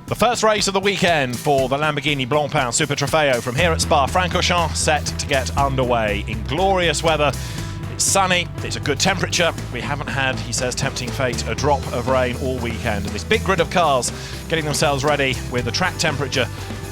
The first race of the weekend for the Lamborghini Blancpain Super Trofeo from here at Spa-Francorchamps set to get underway in glorious weather. It's sunny, it's a good temperature. We haven't had, he says, tempting fate, a drop of rain all weekend. And this big grid of cars getting themselves ready with the track temperature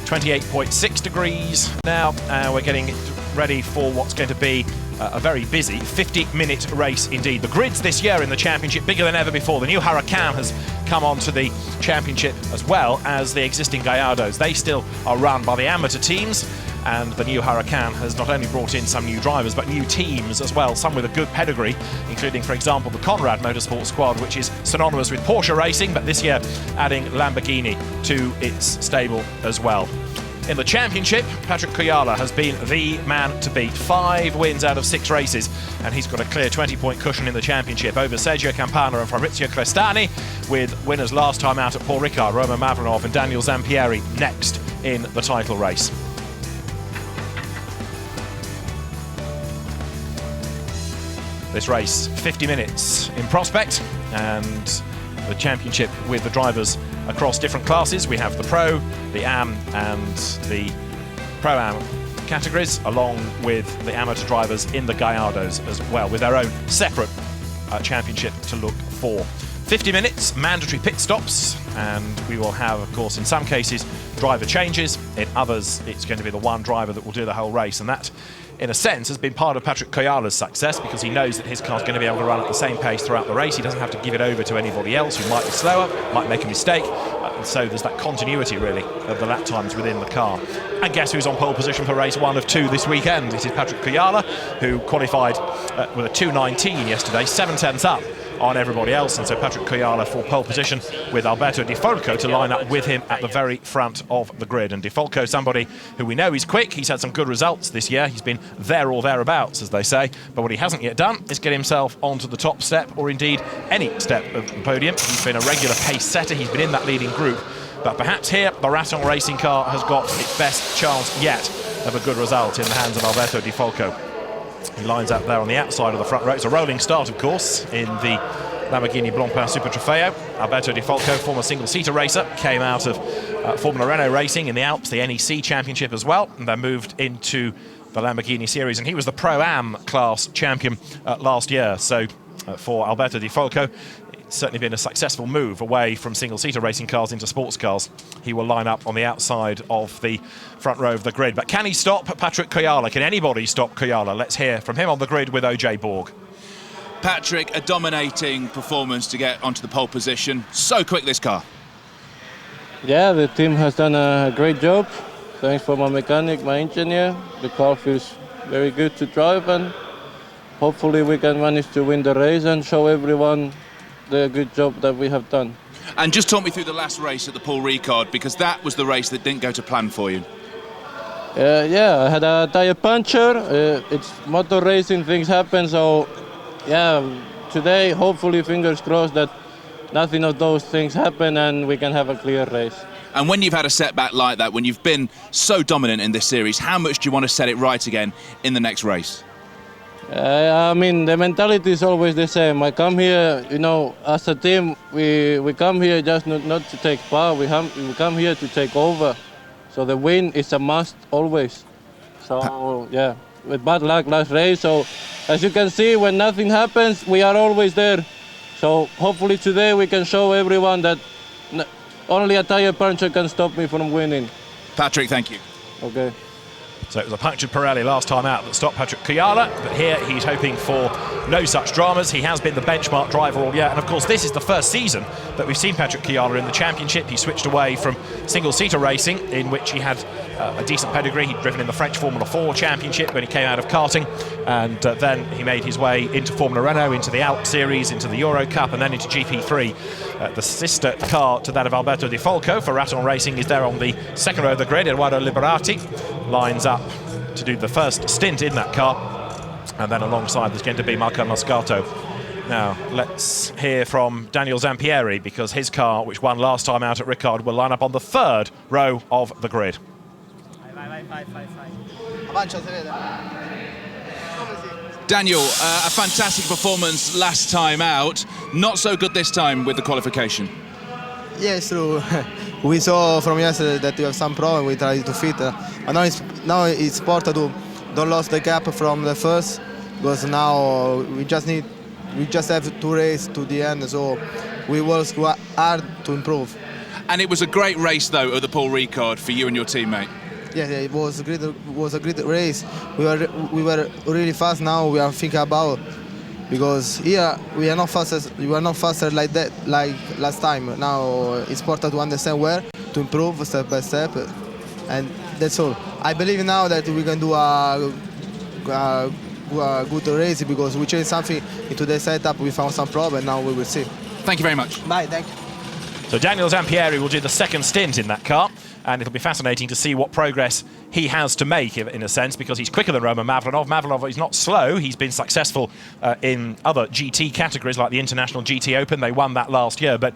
28.6 degrees now. We're getting ready for what's going to be a very busy 50-minute race indeed. The grids this year in the championship bigger than ever before. The new Huracan has come onto the championship as well as the existing Gallardos. They still are run by the amateur teams, and the new Huracan has not only brought in some new drivers but new teams as well, some with a good pedigree, including, for example, the Conrad Motorsport squad, which is synonymous with Porsche racing, but this year adding Lamborghini to its stable as well. In the championship, Patrick Kujala has been the man to beat. 5 wins out of 6 races, and he's got a clear 20-point cushion in the championship over Sergio Campana and Fabrizio Crestani, with winners last time out at Paul Ricard, Roman Mavronov and Daniel Zampieri next in the title race. This race, 50 minutes in prospect, and the championship with the drivers across different classes. We have the Pro, the Am and the Pro-Am categories, along with the amateur drivers in the Gallardos as well, with their own separate championship to look for. 50 minutes, mandatory pit stops, and we will have, of course, in some cases, driver changes. In others, it's going to be the one driver that will do the whole race, and that, in a sense, has been part of Patrick Kujala's success, because he knows that his car's going to be able to run at the same pace throughout the race. He doesn't have to give it over to anybody else who might be slower, might make a mistake, and so there's that continuity, really, of the lap times within the car. And guess who's on pole position for race 1 of 2 this weekend? It is Patrick Kujala, who qualified with a 2:19 yesterday, 7 tenths up on everybody else, and so Patrick Kujala for pole position with Alberto Di Folco to line up with him at the very front of the grid. And Di Folco, somebody who we know is quick. He's had some good results this year. He's been there or thereabouts, as they say, but what he hasn't yet done is get himself onto the top step, or indeed any step of the podium. He's been a regular pace setter. He's been in that leading group, but perhaps here the Raton racing car has got its best chance yet of a good result in the hands of Alberto Di Folco. He lines up there on the outside of the front row. It's a rolling start, of course, in the Lamborghini Blancpain Super Trofeo. Alberto Di Folco, former single-seater racer, came out of Formula Renault racing in the Alps, the NEC Championship as well, and then moved into the Lamborghini Series, and he was the Pro-Am class champion last year. So for Alberto Di Folco, it's certainly been a successful move away from single-seater racing cars into sports cars. He will line up on the outside of the front row of the grid. But can he stop Patrick Kujala? Can anybody stop Kujala? Let's hear from him on the grid with OJ Borg. Patrick, a dominating performance to get onto the pole position. So quick, this car. Yeah, the team has done a great job. Thanks for my mechanic, my engineer. The car feels very good to drive, and hopefully we can manage to win the race and show everyone the good job that we have done. And just talk me through the last race at the Paul Ricard, because that was the race that didn't go to plan for you. Yeah, I had a tire puncture. It's motor racing, things happen, so yeah, today hopefully fingers crossed that nothing of those things happen and we can have a clear race. And when you've had a setback like that, when you've been so dominant in this series, how much do you want to set it right again in the next race? I mean, the mentality is always the same. I come here, you know, as a team, we come here just not to take part. We come here to take over. So the win is a must always. So yeah, with bad luck last race. So as you can see, when nothing happens, we are always there. So hopefully today we can show everyone that only a tire puncture can stop me from winning. Patrick, thank you. Okay. So it was a punctured Pirelli last time out that stopped Patrick Kujala, but here he's hoping for no such dramas. He has been the benchmark driver all year, and of course this is the first season that we've seen Patrick Kujala in the championship. He switched away from single-seater racing, in which he had a decent pedigree. He'd driven in the French Formula 4 championship when he came out of karting, and then he made his way into Formula Renault, into the Alps Series, into the Euro Cup, and then into GP3. The sister car to that of Alberto Di Folco for Raton Racing is there on the second row of the grid. Eduardo Liberati lines up to do the first stint in that car, and then alongside there's going to be Marco Moscato. Now let's hear from Daniel Zampieri, because his car, which won last time out at Ricard, will line up on the third row of the grid. Daniel, a fantastic performance last time out. Not so good this time with the qualification. Yeah, it's true. we saw from yesterday that you have some problem. We try to fit. And now it's important to don't lose the gap from the first, because now we just have to race to the end. So we work hard to improve. And it was a great race though at the Paul Ricard for you and your teammate. Yeah, it was a great race. We were really fast. Now we are thinking about, because here we are not faster like that like last time. Now it's important to understand where to improve step by step, and that's all. I believe now that we can do a good race, because we changed something into the setup. We found some problem. Now we will see. Thank you very much. Bye. Thank you. So Daniel Zampieri will do the second stint in that car, and it'll be fascinating to see what progress he has to make, in a sense, because he's quicker than Roman Mavlanov. Mavlanov is not slow. He's been successful in other GT categories like the International GT Open. They won that last year, but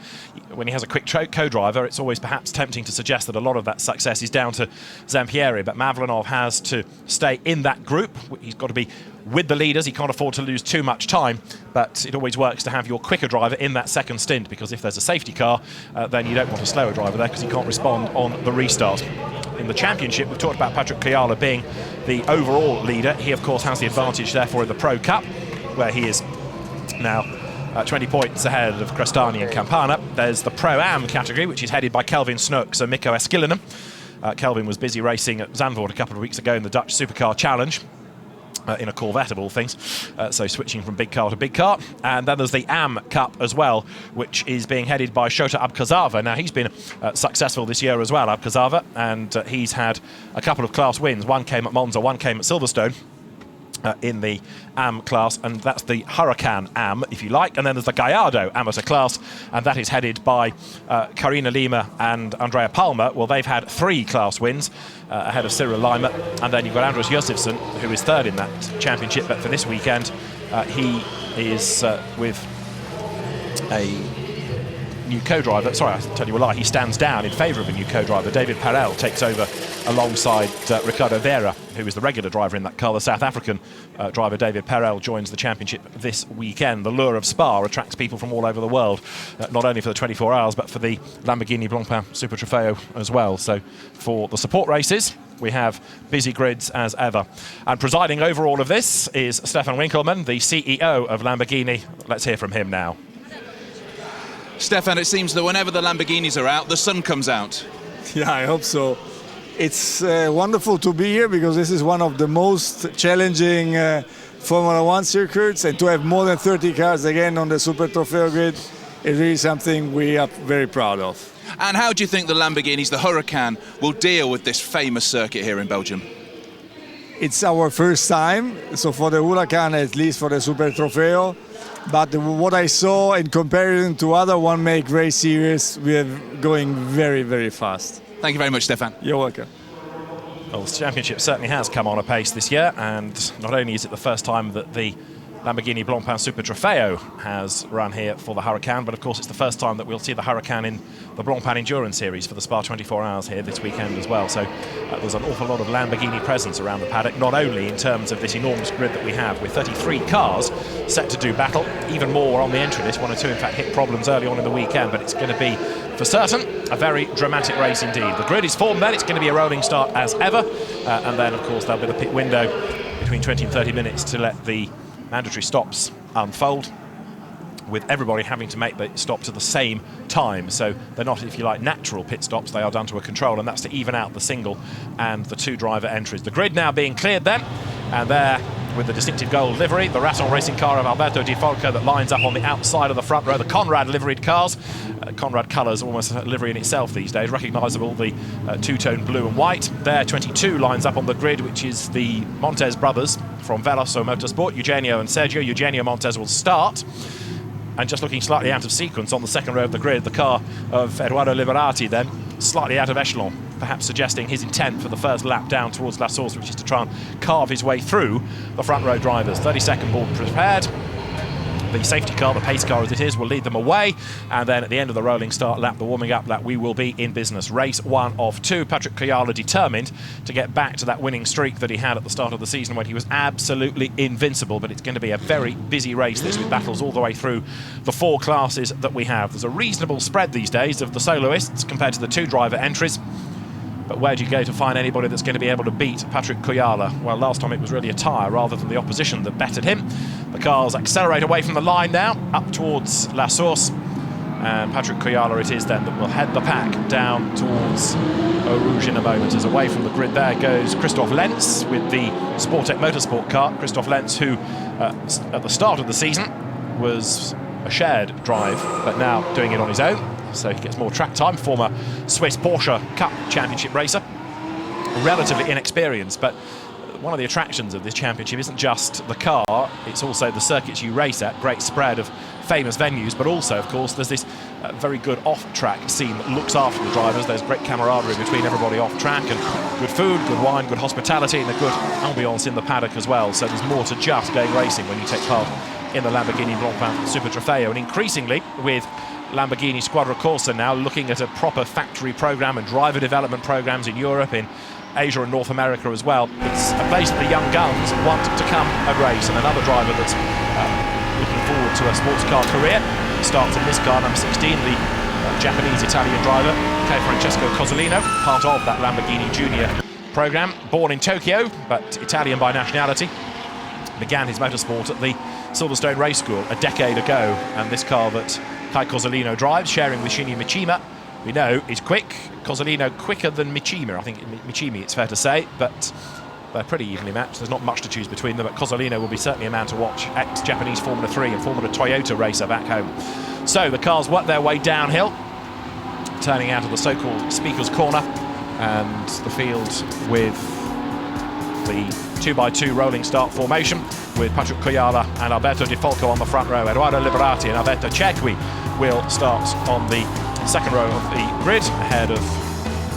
when he has a quick co-driver, it's always perhaps tempting to suggest that a lot of that success is down to Zampieri. But Mavlanov has to stay in that group. He's got to be with the leaders. He can't afford to lose too much time, but it always works to have your quicker driver in that second stint, because if there's a safety car, then you don't want a slower driver there, because he can't respond on the restart. In the championship, we've talked about Patrick Kiala being the overall leader. He, of course, has the advantage, therefore, in the Pro Cup, where he is now 20 points ahead of Crestani and Campana. There's the Pro-Am category, which is headed by Kelvin Snooks and Mikko Eskilinen. Kelvin was busy racing at Zandvoort a couple of weeks ago in the Dutch Supercar Challenge. In a Corvette of all things, so switching from big car to big car. And then there's the AM Cup as well, which is being headed by Shota Abkazava. Now, he's been successful this year as well, Abkazava, and he's had a couple of class wins. One came at Monza, one came at Silverstone. In the AM class, and that's the Huracan AM, if you like. And then there's the Gallardo amateur class, and that is headed by Karina Lima and Andrea Palmer. Well, they've had 3 class wins ahead of Cyril Lima, and then you've got Andros Josefsson, who is third in that championship. But for this weekend, he is with a new co-driver. Sorry, I tell you a lie. He stands down in favour of a new co-driver. David Perel takes over alongside Ricardo Vera, who is the regular driver in that car. The South African driver David Perel joins the championship this weekend. The lure of Spa attracts people from all over the world, not only for the 24 hours, but for the Lamborghini Blancpain Super Trofeo as well. So for the support races, we have busy grids as ever. And presiding over all of this is Stefan Winkelmann, the CEO of Lamborghini. Let's hear from him now. Stefan, it seems that whenever the Lamborghinis are out, the sun comes out. Yeah, I hope so. It's wonderful to be here, because this is one of the most challenging Formula One circuits, and to have more than 30 cars again on the Super Trofeo grid is really something we are very proud of. And how do you think the Lamborghinis, the Huracan, will deal with this famous circuit here in Belgium? It's our first time, so for the Huracan, at least for the Super Trofeo. But what I saw in comparison to other one-make race series, we are going very, very fast. Thank you very much, Stefan. You're welcome. Well, the championship certainly has come on apace this year, and not only is it the first time that the Lamborghini Blancpain Super Trofeo has run here for the Huracan, but of course it's the first time that we'll see the Huracan in the Blancpain Endurance Series for the Spa 24 Hours here this weekend as well. So there's an awful lot of Lamborghini presence around the paddock, not only in terms of this enormous grid that we have with 33 cars set to do battle, even more on the entry list. 1 or 2 in fact hit problems early on in the weekend, but it's going to be for certain a very dramatic race indeed. The grid is formed then, it's going to be a rolling start as ever, and then of course there'll be the pit window between 20 and 30 minutes to let the mandatory stops unfold, with everybody having to make the stops at the same time. So they're not, if you like, natural pit stops, they are done to a control, and that's to even out the single and the 2 driver entries. The grid now being cleared then, and there with the distinctive gold livery, the Rasson racing car of Alberto Di Folco that lines up on the outside of the front row, the Conrad liveried cars. Conrad colours, almost a livery in itself these days, recognisable, the 2-tone blue and white. There 22 lines up on the grid, which is the Montes brothers from Veloso Motorsport, Eugenio and Sergio. Eugenio Montes will start, and just looking slightly out of sequence on the second row of the grid, the car of Eduardo Liberati then, slightly out of echelon, perhaps suggesting his intent for the first lap down towards La Source, which is to try and carve his way through the front row drivers. 30-second ball prepared. the safety car, the pace car as it is, will lead them away. And then at the end of the rolling start lap, the warming up lap, we will be in business. Race 1 of 2. Patrick Kujala determined to get back to that winning streak that he had at the start of the season when he was absolutely invincible. But it's going to be a very busy race this, with battles all the way through the 4 classes that we have. There's a reasonable spread these days of the soloists compared to the 2 driver entries. But where do you go to find anybody that's going to be able to beat Patrick Kujala? Well, last time it was really a tyre rather than the opposition that bettered him. The cars accelerate away from the line now, up towards La Source. And Patrick Kujala it is then that will head the pack down towards Eau Rouge in a moment. As away from the grid there goes Christoph Lenz with the Sportec Motorsport car. Christoph Lenz, who at the start of the season was a shared drive, but now doing it on his own. So he gets more track time. Former Swiss Porsche Cup Championship racer. Relatively inexperienced, but one of the attractions of this championship isn't just the car, it's also the circuits you race at. Great spread of famous venues, but also, of course, there's this very good off-track scene that looks after the drivers. There's great camaraderie between everybody off-track, and good food, good wine, good hospitality, and a good ambience in the paddock as well. So there's more to just going racing when you take part in the Lamborghini Blancpain Super Trofeo. And increasingly, with Lamborghini Squadra Corsa now looking at a proper factory program and driver development programs in Europe, in Asia and North America as well. It's a place that the young guns want to come and race, and another driver that's looking forward to a sports car career starts in this car, number 16, the Japanese-Italian driver Francesco Cozzolino, part of that Lamborghini Junior program. Born in Tokyo, but Italian by nationality. Began his motorsport at the Silverstone Race School a decade ago, and this car that Kai Cozzolino drives, sharing with Shinya Michima, we know is quick. Cozzolino quicker than Michima, I think Michimi it's fair to say, but they're pretty evenly matched. There's not much to choose between them, but Cozzolino will be certainly a man to watch. Ex-Japanese Formula 3 and Formula Toyota racer back home. So the cars work their way downhill, turning out of the so-called Speaker's Corner, and the field with the 2x2 rolling start formation, with Patrick Kujala and Alberto Di Folco on the front row. Edoardo Liberati and Alberto Cecchi will start on the second row of the grid, ahead of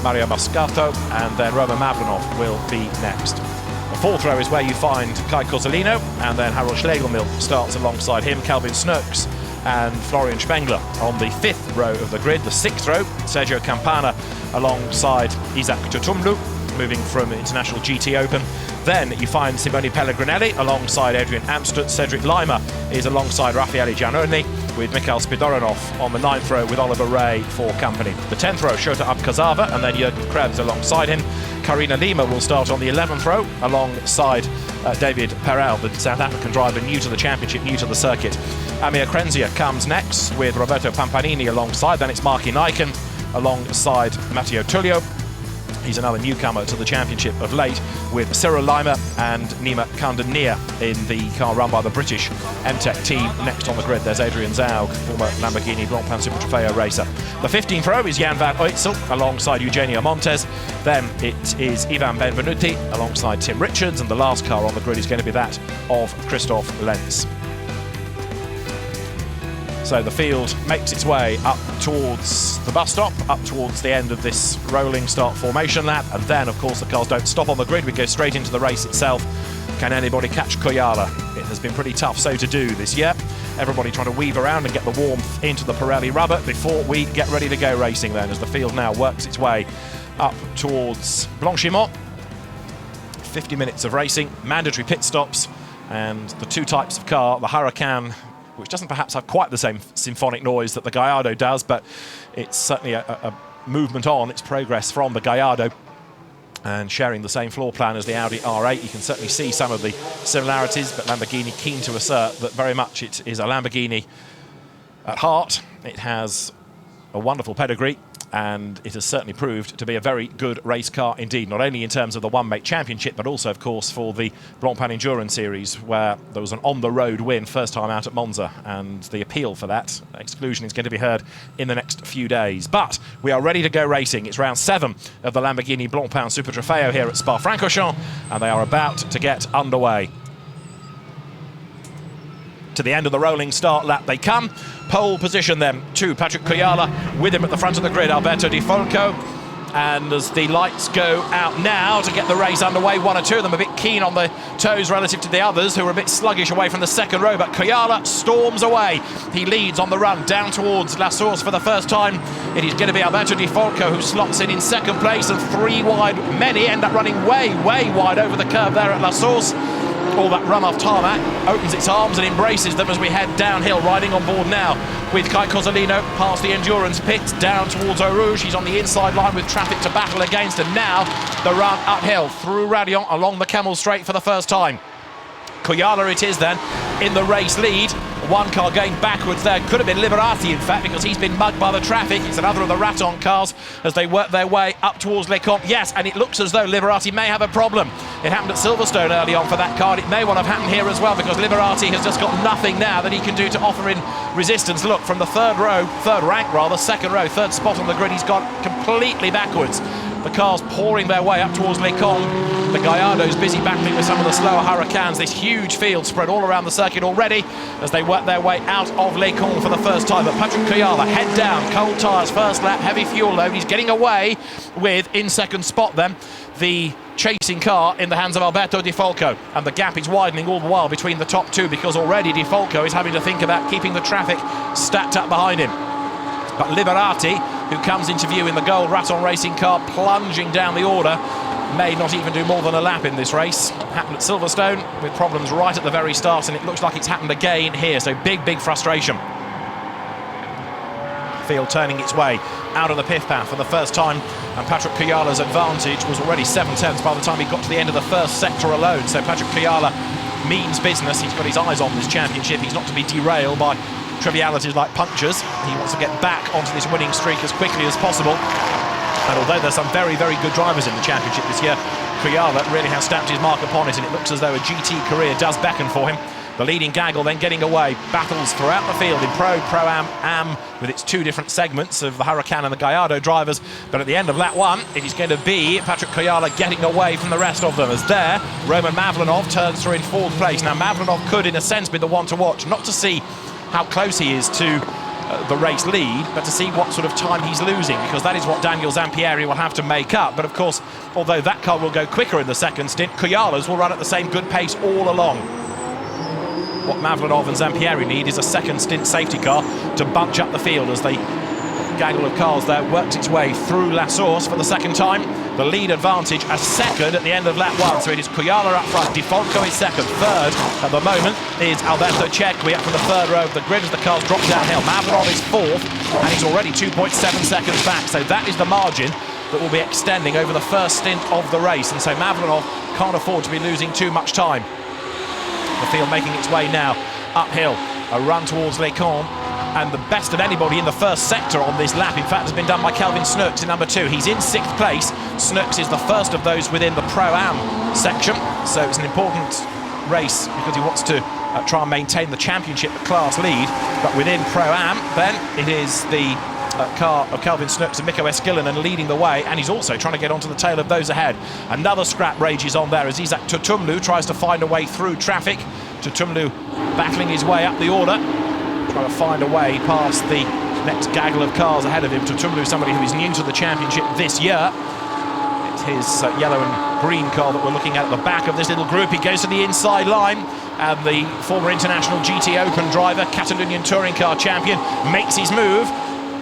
Mario Moscato, and then Roman Mavronov will be next. The fourth row is where you find Kai Cozzolino, and then Harold Schlegelmilch starts alongside him, Calvin Snurks and Florian Spengler on the fifth row of the grid. The sixth row, Sergio Campana alongside Isaac Tutumlu, moving from International GT Open. Then you find Simone Pellegrinelli alongside Adrian Amstutz. Cedric Lima is alongside Raffaele Giannoni, with Mikhail Spidoronov on the ninth row with Oliver Ray for company. The 10th row, Shota Abkazava, and then Jürgen Krebs alongside him. Karina Lima will start on the 11th row alongside David Perel, the South African driver new to the championship, new to the circuit. Amir Krenzia comes next with Roberto Pampanini alongside. Then it's Marky Nyken alongside Matteo Tullio. He's another newcomer to the championship of late, with Cyril Lima and Nima Kandania in the car run by the British MTech team. Next on the grid, there's Adrian Zaug, former Lamborghini Blancpain Super Trofeo racer. The 15th row is Jan van Uytzel alongside Eugenio Montes. Then it is Ivan Benvenuti alongside Tim Richards, and the last car on the grid is going to be that of Christoph Lenz. So the field makes its way up towards the bus stop, up towards the end of this rolling start formation lap, and then of course the cars don't stop on the grid, we go straight into the race itself. Can anybody catch Kujala? It has been pretty tough so to do this year. Everybody trying to weave around and get the warmth into the Pirelli rubber before we get ready to go racing then, as the field now works its way up towards Blanchimont. 50 minutes of racing, mandatory pit stops, and the two types of car, the Huracan, which doesn't perhaps have quite the same symphonic noise that the Gallardo does, but it's certainly a movement on, its progress from the Gallardo, and sharing the same floor plan as the Audi R8. You can certainly see some of the similarities, but Lamborghini keen to assert that very much it is a Lamborghini at heart. It has a wonderful pedigree, and it has certainly proved to be a very good race car indeed, not only in terms of the one-make championship, but also, of course, for the Blancpain Endurance Series, where there was an on-the-road win first time out at Monza, and the appeal for that exclusion is going to be heard in the next few days. But we are ready to go racing. It's round 7 of the Lamborghini Blancpain Super Trofeo here at Spa-Francorchamps, and they are about to get underway. To the end of the rolling start lap they come. Pole position then to Patrick Kujala, with him at the front of the grid, Alberto Di Folco. And as the lights go out now to get the race underway, one or two of them a bit keen on the toes relative to the others who are a bit sluggish away from the second row, but Koyala storms away. He leads on the run down towards La Source for the first time. It is going to be Alberto Di Folco who slots in second place, and 3 wide. Many end up running way wide over the curve there at La Source. All that run off tarmac opens its arms and embraces them as we head downhill, riding on board now with Kai Cozzolino past the endurance pits down towards Eau Rouge. He's on the inside line with traffic to battle against, and now the run uphill through Radion along the Camel Straight for the first time. Koyala it is then in the race lead. One car going backwards there could have been Liberati, in fact, because he's been mugged by the traffic. It's another of the Raton cars as they work their way up towards Les Comps. Yes, and it looks as though Liberati may have a problem. It happened at Silverstone early on for that car. It may well have happened here as well, because Liberati has just got nothing now that he can do to offer in resistance. Look, from the third rank, second row, third spot on the grid, he's gone completely backwards. The cars pouring their way up towards Les Comps. The Gallardo's busy battling with some of the slower Hurricanes. This huge field spread all around the circuit already as they work their way out of Les Comps for the first time. But Patrick Koyala, head down, cold tyres, first lap, heavy fuel load. He's getting away with, in second spot then, the chasing car in the hands of Alberto Di Folco. And the gap is widening all the while between the top two, because already Di Folco is having to think about keeping the traffic stacked up behind him. But Liberati, who comes into view in the gold Raton racing car, plunging down the order, may not even do more than a lap in this race. Happened at Silverstone with problems right at the very start, and it looks like it's happened again here, so big frustration. Field turning its way out of the pith path for the first time, and Patrick Koyala's advantage was already 7 tenths by the time he got to the end of the first sector alone. So Patrick Koyala means business. He's got his eyes on this championship. He's not to be derailed by trivialities like punctures. He wants to get back onto this winning streak as quickly as possible. And although there's some very good drivers in the championship this year, Koyala really has stamped his mark upon it, and it looks as though a GT career does beckon for him. The leading gaggle then getting away, battles throughout the field in Pro-Am, Am, with its 2 different segments of the Huracan and the Gallardo drivers. But at the end of lap 1, it is going to be Patrick Koyala getting away from the rest of them, as there, Roman Mavlanov turns through in 4th place. Now, Mavlanov could, in a sense, be the one to watch, not to see how close he is to the race lead, but to see what sort of time he's losing, because that is what Daniel Zampieri will have to make up. But of course, although that car will go quicker in the second stint, Koyala's will run at the same good pace all along. What Mavlanov and Zampieri need is a second stint safety car to bunch up the field as the gaggle of cars there worked its way through La Source for the second time. The lead advantage a second at the end of lap 1, so it is Koyala up front, Di Folco is second. Third at the moment is Alberto Cecchi up from the third row of the grid as the cars drop downhill. Mavlanov is 4th, and he's already 2.7 seconds back, so that is the margin that will be extending over the first stint of the race, and so Mavlanov can't afford to be losing too much time. The field making its way now uphill, a run towards Les Comps, and the best of anybody in the first sector on this lap, in fact, has been done by Kelvin Snooks in number 2. He's in 6th place. Snooks is the first of those within the Pro-Am section, so it's an important race because he wants to try and maintain the championship class lead. But within Pro-Am, then, it is the car of Kelvin Snooks and Mikko Eskilinen leading the way, and he's also trying to get onto the tail of those ahead. Another scrap rages on there as Isaac Tutumlu tries to find a way through traffic. Tutumlu battling his way up the order, trying to find a way past the next gaggle of cars ahead of him. Tutumlu, somebody who is new to the championship this year. It's his yellow and green car that we're looking at the back of this little group. He goes to the inside line, and the former international GT Open driver, Catalonian touring car champion, makes his move.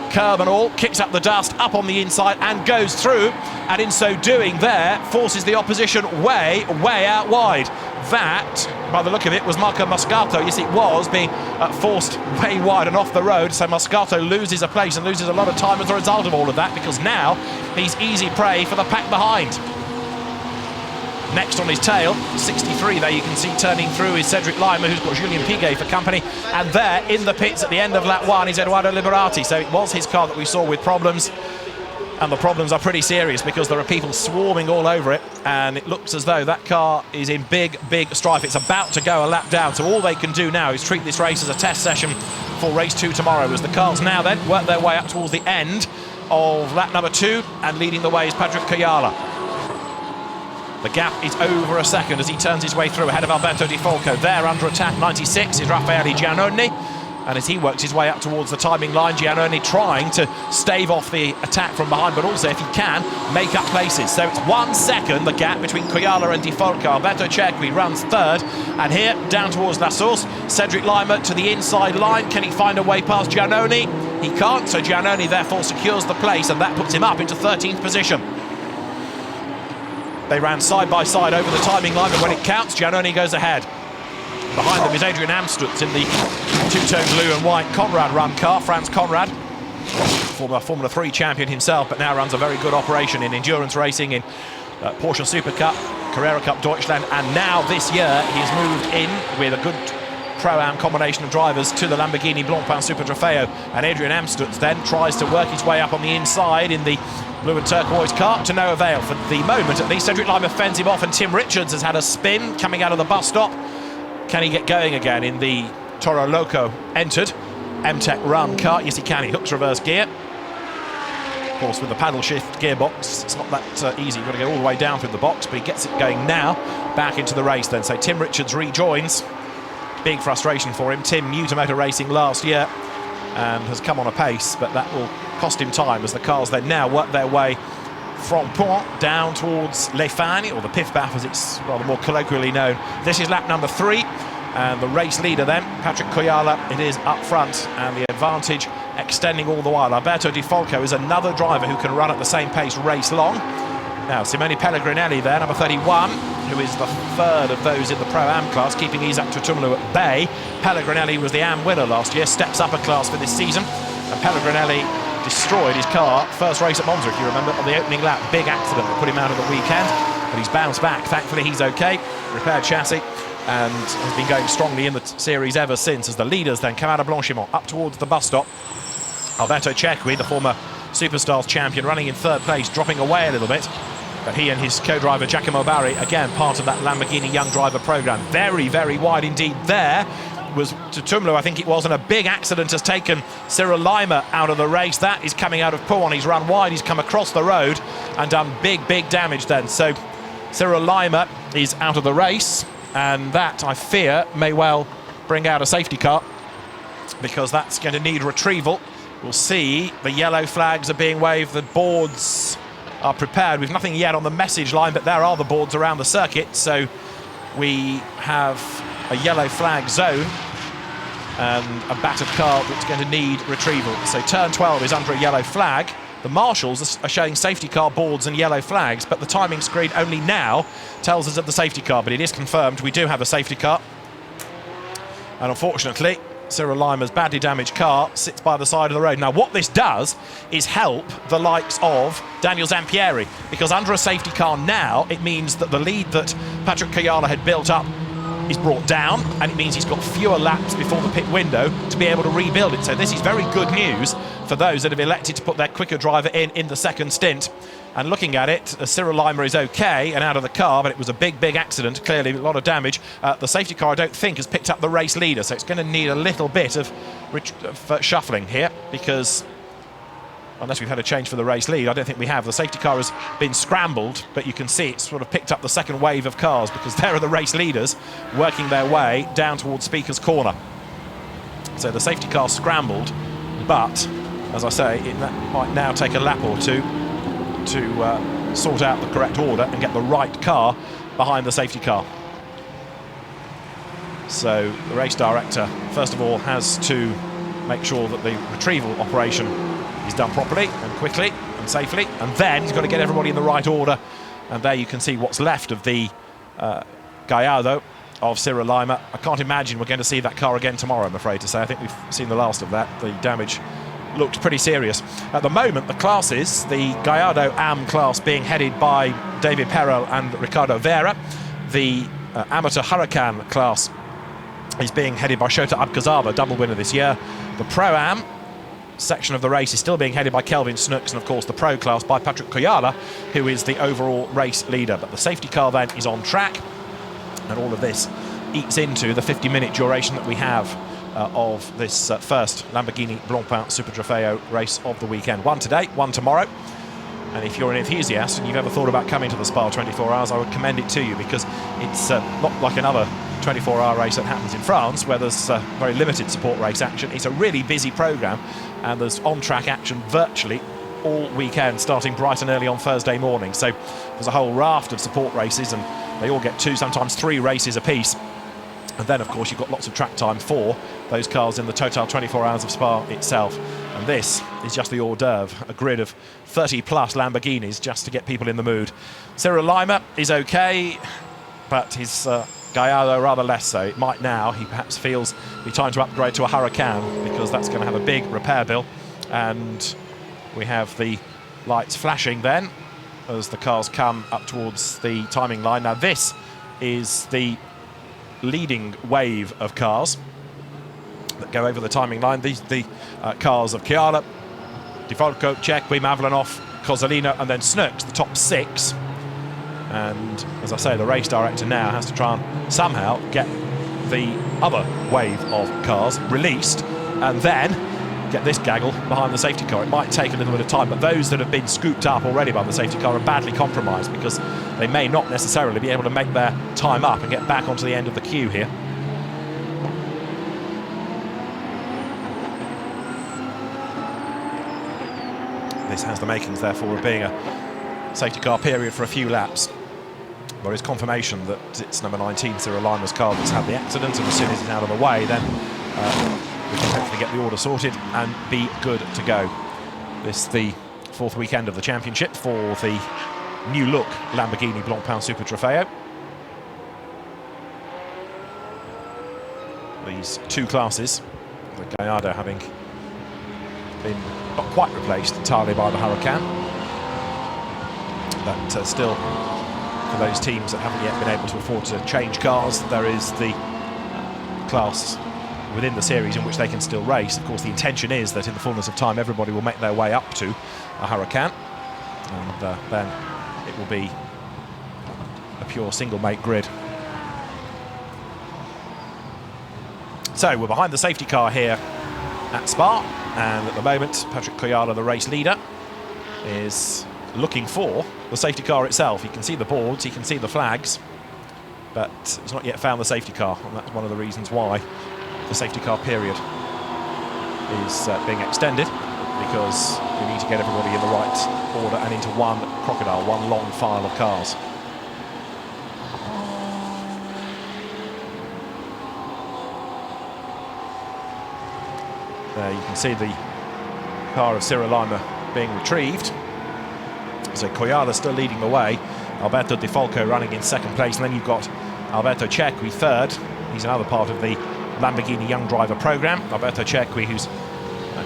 Curb and all, kicks up the dust, up on the inside and goes through, and in so doing there, forces the opposition way out wide. That, by the look of it, was Marco Moscato. Yes, it was being forced way wide and off the road, so Moscato loses a place and loses a lot of time as a result of all of that, because now he's easy prey for the pack behind. Next on his tail, 63 there you can see turning through is Cedric Lima, who's got Julien Piguet for company, and there in the pits at the end of lap 1 is Eduardo Liberati. So it was his car that we saw with problems, and the problems are pretty serious because there are people swarming all over it, and it looks as though that car is in big strife. It's about to go a lap down, so all they can do now is treat this race as a test session for race 2 tomorrow, as the cars now then work their way up towards the end of lap number 2, and leading the way is Patrick Koyala. The gap is over a second as he turns his way through ahead of Alberto Di Folco. There under attack, 96, is Raffaele Giannoni. And as he works his way up towards the timing line, Giannone trying to stave off the attack from behind, but also, if he can, make up places. So it's 1 second, the gap between Koyala and Di Folco. Alberto Cerqui runs third, and here, down towards La Source, Cedric Lima to the inside line. Can he find a way past Giannone? He can't, so Giannone therefore secures the place, and that puts him up into 13th position. They ran side by side over the timing line, but when it counts, Giannone goes ahead. Behind them is Adrian Amstutz in the two-tone blue and white Conrad run car. Franz Conrad, former Formula 3 champion himself, but now runs a very good operation in endurance racing in Porsche Super Cup, Carrera Cup Deutschland, and now this year he's moved in with a good Pro-Am combination of drivers to the Lamborghini Blancpain Super Trofeo, and Adrian Amstutz then tries to work his way up on the inside in the blue and turquoise car, to no avail. For the moment at least, Cedric Lima fends him off, and Tim Richards has had a spin coming out of the bus stop. Can he get going again in the Toro Loco entered M-Tech run car? Yes, he can. He hooks reverse gear. Of course, with the paddle shift gearbox, it's not that easy. You've got to go all the way down through the box, but he gets it going now. Back into the race then. So Tim Richards rejoins. Big frustration for him. Tim, new to motor racing last year and has come on a pace, but that will cost him time as the cars then now work their way from Pont down towards Les Fagnes, or the Pif Paf as it's rather more colloquially known. This is lap number 3, and the race leader then, Patrick Koyala, it is up front, and the advantage extending all the while. Alberto Di Folco is another driver who can run at the same pace race long. Now, Simone Pellegrinelli there, number 31, who is the third of those in the Pro-Am class, keeping Isaac Tutumlu at bay. Pellegrinelli was the Am winner last year, steps up a class for this season, and Pellegrinelli destroyed his car, first race at Monza, if you remember, on the opening lap. Big accident that put him out of the weekend, but he's bounced back. Thankfully, he's okay. Repaired chassis, and has been going strongly in the series ever since, as the leaders then come out of Blanchimont up towards the bus stop. Alberto Cerqui, the former Superstars champion, running in third place, dropping away a little bit. But he and his co-driver Giacomo Barri, again, part of that Lamborghini Young Driver programme. Very, very wide indeed there. Was Tutumlu, I think it was, and a big accident has taken Cyril Lima out of the race. That is coming out of Pau. He's run wide, he's come across the road and done big, big damage then. So Cyril Lima is out of the race, and that, I fear, may well bring out a safety car, because that's going to need retrieval. We'll see. The yellow flags are being waved, the boards are prepared. We've nothing yet on the message line, but there are the boards around the circuit, so we have a yellow flag zone and a battered car that's going to need retrieval. So turn 12 is under a yellow flag. The marshals are showing safety car boards and yellow flags, but the timing screen only now tells us of the safety car, but it is confirmed we do have a safety car. And unfortunately, Cyril Lima's badly damaged car sits by the side of the road. Now, what this does is help the likes of Daniel Zampieri, because under a safety car now, it means that the lead that Patrick Koyala had built up is brought down, and it means he's got fewer laps before the pit window to be able to rebuild it. So this is very good news for those that have elected to put their quicker driver in the second stint. And looking at it, Cyril Lima is okay and out of the car, but it was a big, big accident, clearly a lot of damage. The safety car, I don't think, has picked up the race leader, so it's going to need a little bit of shuffling here, because unless we've had a change for the race lead, I don't think we have. The safety car has been scrambled, but you can see it's sort of picked up the second wave of cars, because there are the race leaders working their way down towards Speaker's Corner. So the safety car scrambled, but as I say, it might now take a lap or two to sort out the correct order and get the right car behind the safety car. So the race director, first of all, has to make sure that the retrieval operation is done properly and quickly and safely, and then he's got to get everybody in the right order. And there you can see what's left of the Gallardo of Cyril Lima. I can't imagine we're going to see that car again tomorrow, I'm afraid to say. I think we've seen the last of that. The damage looked pretty serious. At the moment, the classes, the Gallardo Am class being headed by David Perel and Ricardo Vera. The amateur Huracan class is being headed by Shota Abkazaba, double winner this year. The Pro-Am section of the race is still being headed by Kelvin Snooks, and of course the Pro class by Patrick Koyala, who is the overall race leader. But the safety car then is on track, and all of this eats into the 50-minute duration that we have of this first Lamborghini Blancpain Super Trofeo race of the weekend. One today, one tomorrow. And if you're an enthusiast and you've ever thought about coming to the Spa 24 Hours, I would commend it to you, because it's not like another 24-hour race that happens in France, where there's very limited support race action. It's a really busy programme, and there's on-track action virtually all weekend, starting bright and early on Thursday morning. So there's a whole raft of support races, and they all get 2, sometimes 3 races apiece. And then, of course, you've got lots of track time for those cars in the Total 24 Hours of Spa itself. And this is just the hors d'oeuvre, a grid of 30-plus Lamborghinis just to get people in the mood. Cyril Lima is OK, but his Gallardo rather less so. It might now, he perhaps feels, be time to upgrade to a Huracan, because that's going to have a big repair bill. And we have the lights flashing then as the cars come up towards the timing line. Now this is the leading wave of cars that go over the timing line. These the cars of Chiara, Di Folco, Cecchi, Mavlanov, Cozzolino, and then Snooks, the top 6. And as I say, the race director now has to try and somehow get the other wave of cars released and then get this gaggle behind the safety car. It might take a little bit of time, but those that have been scooped up already by the safety car are badly compromised, because they may not necessarily be able to make their time up and get back onto the end of the queue here. This has the makings, therefore, of being a safety car period for a few laps. There is confirmation that it's number 19, Cyril Lima's car, that's had the accident, and as soon as it's out of the way, then we can hopefully get the order sorted and be good to go. This is the 4th weekend of the championship for the new look Lamborghini Blancpain Super Trofeo. These 2 classes, the Gallardo having been not quite replaced entirely by the Huracan, but still, for those teams that haven't yet been able to afford to change cars, there is the class within the series in which they can still race. Of course, the intention is that in the fullness of time everybody will make their way up to a Huracan, and then it will be a pure single-make grid. So we're behind the safety car here at Spa, and at the moment Patrick Coyala, the race leader, is looking for the safety car itself. He can see the boards, he can see the flags, but he's not yet found the safety car, and that's one of the reasons why the safety car period is being extended, because we need to get everybody in the right order and into one crocodile, one long file of cars. There you can see the car of Cyril Lima being retrieved. So Coyala still leading the way, Alberto Di Folco running in 2nd place, and then you've got Alberto Cecchi 3rd. He's another part of the Lamborghini Young Driver programme. Alberto Cecchi, who's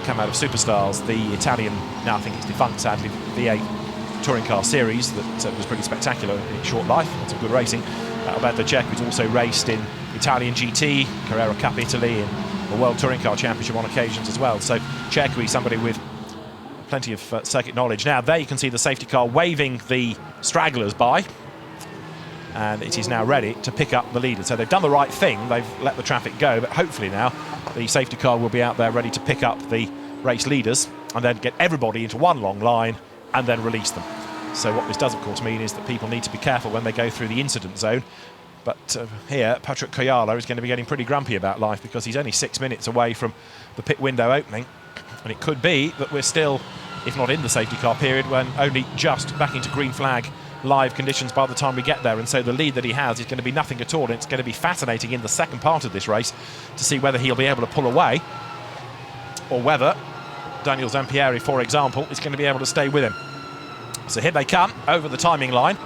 come out of Superstars, the Italian, now I think it's defunct sadly, V8 touring car series that was pretty spectacular in its short life. It's a good racing. Alberto Cecchi, who's also raced in Italian GT, Carrera Cup Italy, and the World Touring Car Championship on occasions as well. So Cecchi, somebody with plenty of circuit knowledge. Now there you can see the safety car waving the stragglers by, and it is now ready to pick up the leader. So they've done the right thing, they've let the traffic go, but hopefully now the safety car will be out there ready to pick up the race leaders and then get everybody into one long line and then release them. So what this does of course mean is that people need to be careful when they go through the incident zone. But here Patrick Coyala is going to be getting pretty grumpy about life, because he's only 6 minutes away from the pit window opening, and it could be that we're still, if not in the safety car period, when only just back into green flag live conditions by the time we get there. And so the lead that he has is going to be nothing at all, and it's going to be fascinating in the second part of this race to see whether he'll be able to pull away, or whether Daniel Zampieri, for example, is going to be able to stay with him. So here they come over the timing line,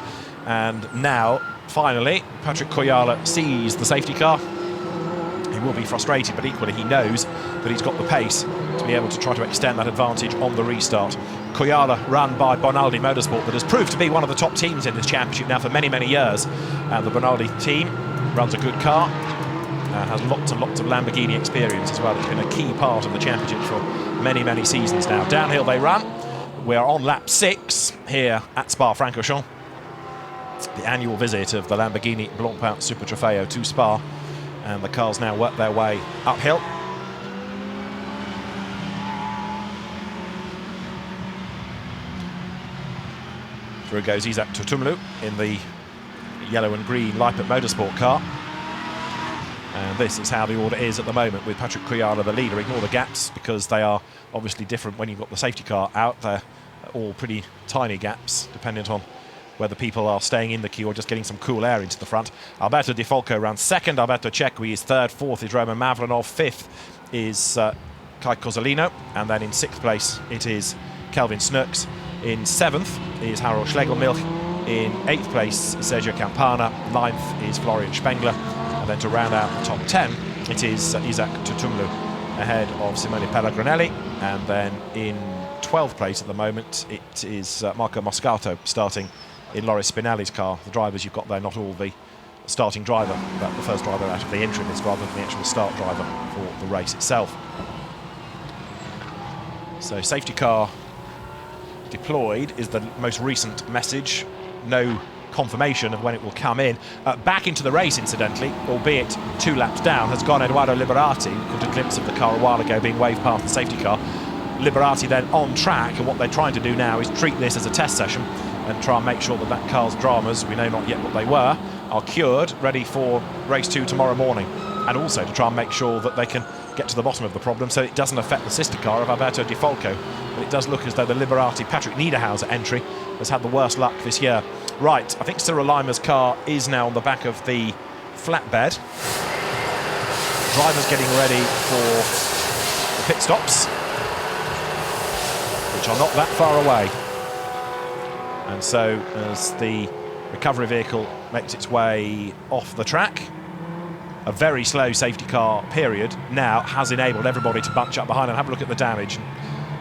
and now finally Patrick Coyala sees the safety car. He will be frustrated, but equally he knows that he's got the pace to be able to try to extend that advantage on the restart. Coyala, run by Bonaldi Motorsport, that has proved to be one of the top teams in this championship now for many, many years. And the Bonaldi team runs a good car, has lots and lots of Lamborghini experience as well. It's been a key part of the championship for many, many seasons now. Downhill they run. We are on lap 6 here at Spa-Francorchamps. The annual visit of the Lamborghini Blancpain Super Trofeo to Spa, and the cars now work their way uphill. Through goes Isaac Tutumlu in the yellow and green Lipert Motorsport car. this is how the order is at the moment, with Patrick Cuyala the leader. Ignore the gaps because they are obviously different when you've got the safety car out. They're all pretty tiny gaps, dependent on whether people are staying in the queue or just getting some cool air into the front. Alberto Di Folco runs second, Alberto Cecchi is third, fourth is Roman Mavlanov, fifth is Kai Cozzolino, and then in sixth place it is Kelvin Snooks. In seventh is Harold Schlegelmilch. In eighth place is Sergio Campana. Ninth is Florian Spengler. And then to round out the top 10, it is Isaac Tutumlu ahead of Simone Pellegrinelli. And then in 12th place at the moment, it is Marco Moscato starting in Loris Spinelli's car. The drivers you've got there, not all the starting driver, but the first driver out of the entry list rather than the actual start driver for the race itself. So safety car deployed is the most recent message. No confirmation of when it will come in. Back into the race, incidentally, albeit 2 laps down, has gone Edoardo Liberati. We caught a glimpse of the car a while ago being waved past the safety car. Liberati then on track, and what they're trying to do now is treat this as a test session and try and make sure that that car's dramas, we know not yet what they were, are cured, ready for race 2 tomorrow morning. And also to try and make sure that they can get to the bottom of the problem so it doesn't affect the sister car of Alberto Di Folco. But it does look as though the Liberati Patrick Niederhauser entry has had the worst luck this year. Right, I think Cyril Limer's car is now on the back of the flatbed. Drivers getting ready for the pit stops, which are not that far away. And so as the recovery vehicle makes its way off the track, a very slow safety car period now has enabled everybody to bunch up behind and have a look at the damage.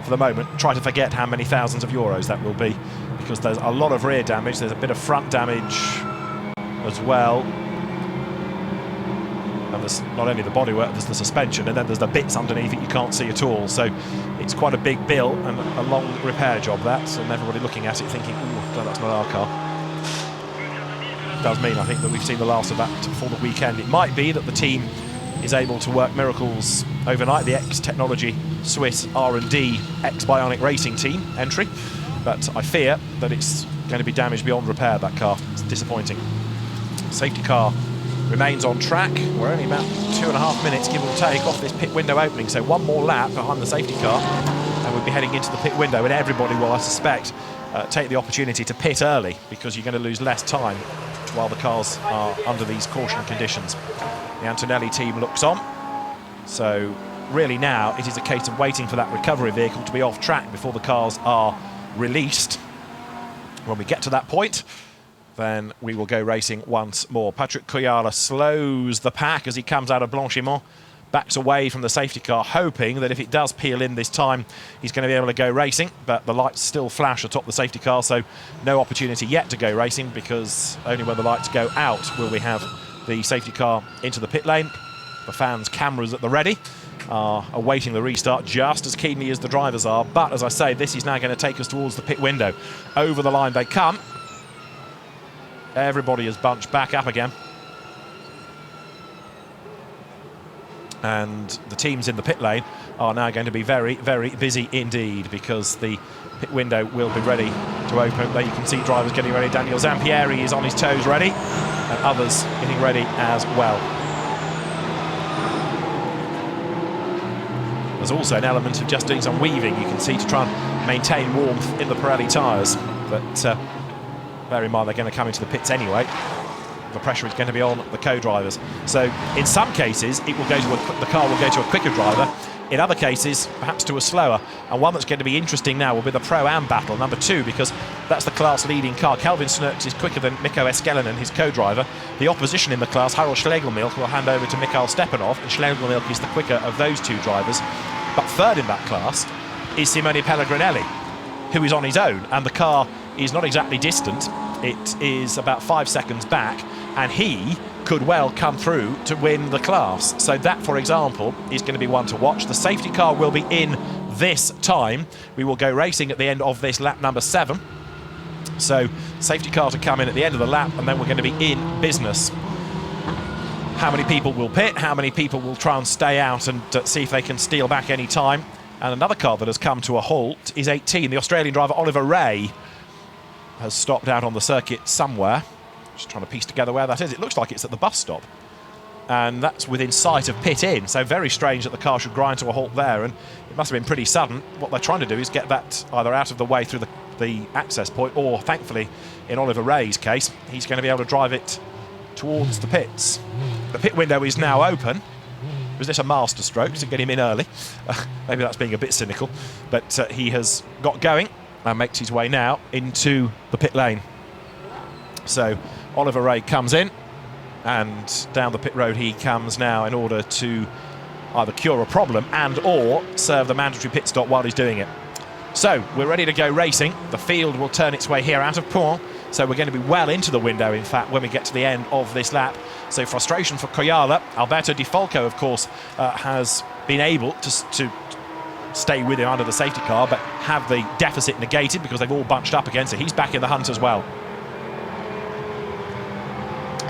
For the moment, try to forget how many thousands of euros that will be, because there's a lot of rear damage, there's a bit of front damage as well. And there's not only the bodywork, there's the suspension, and then there's the bits underneath it you can't see at all. So it's quite a big bill and a long repair job, that, and everybody looking at it thinking, oh, no, that's not our car. Does mean, I think, that we've seen the last of that for the weekend. It might be that the team is able to work miracles overnight, the ex-Technology Swiss R&D ex-Bionic Racing team entry, but I fear that it's going to be damaged beyond repair, that car. It's disappointing. Safety car remains on track. We're only about 2.5 minutes, give or take, off this pit window opening, so one more lap behind the safety car and we'll be heading into the pit window, and everybody will, I suspect, take the opportunity to pit early, because you're going to lose less time while the cars are under these caution conditions. The Antonelli team looks on, so really now it is a case of waiting for that recovery vehicle to be off track before the cars are released. When we get to that point, then we will go racing once more. Patrick Cuyala slows the pack as he comes out of Blanchimont, backs away from the safety car, hoping that if it does peel in this time, he's going to be able to go racing. But the lights still flash atop the safety car, so no opportunity yet to go racing, because only when the lights go out will we have the safety car into the pit lane. The fans' cameras at the ready are awaiting the restart just as keenly as the drivers are. But as I say, this is now going to take us towards the pit window. Over the line they come. Everybody is bunched back up again. And the teams in the pit lane are now going to be very, very busy indeed, because the pit window will be ready to open. There you can see drivers getting ready. Daniel Zampieri is on his toes ready, and others getting ready as well. There's also an element of just doing some weaving, you can see, to try and maintain warmth in the Pirelli tyres. But bear in mind, they're going to come into the pits anyway. The pressure is going to be on the co-drivers. So in some cases, it will go to the car will go to a quicker driver. In other cases, perhaps to a slower. And one that's going to be interesting now will be the Pro-Am battle, number 2, because that's the class-leading car. Kelvin Snooks is quicker than Mikko Eskelinen, his co-driver. The opposition in the class, Harold Schlegelmilch, will hand over to Mikhail Stepanov, and Schlegelmilch is the quicker of those 2 drivers. But third in that class is Simone Pellegrinelli, who is on his own, and the car is not exactly distant. It is about 5 seconds back, and he could well come through to win the class. So that, for example, is going to be one to watch. The safety car will be in this time. We will go racing at the end of this lap number 7. So safety car to come in at the end of the lap, and then we're going to be in business. How many people will pit? How many people will try and stay out and see if they can steal back any time? And another car that has come to a halt is 18. The Australian driver Oliver Ray has stopped out on the circuit somewhere. Just trying to piece together where that is. It looks like it's at the bus stop. and that's within sight of pit in. So very strange that the car should grind to a halt there, and it must have been pretty sudden. What they're trying to do is get that either out of the way through the access point, or thankfully in Oliver Ray's case, he's going to be able to drive it towards the pits. The pit window is now open. Was this a master stroke to get him in early? Maybe that's being a bit cynical, but he has got going and makes his way now into the pit lane. So Oliver Ray comes in, and down the pit road he comes now in order to either cure a problem and or serve the mandatory pit stop while he's doing it. So we're ready to go racing. The field will turn its way here out of Pau, so we're going to be well into the window, in fact, when we get to the end of this lap. So frustration for Koyala. Alberto Di Folco, of course, has been able to stay with him under the safety car, but have the deficit negated because they've all bunched up again, so he's back in the hunt as well.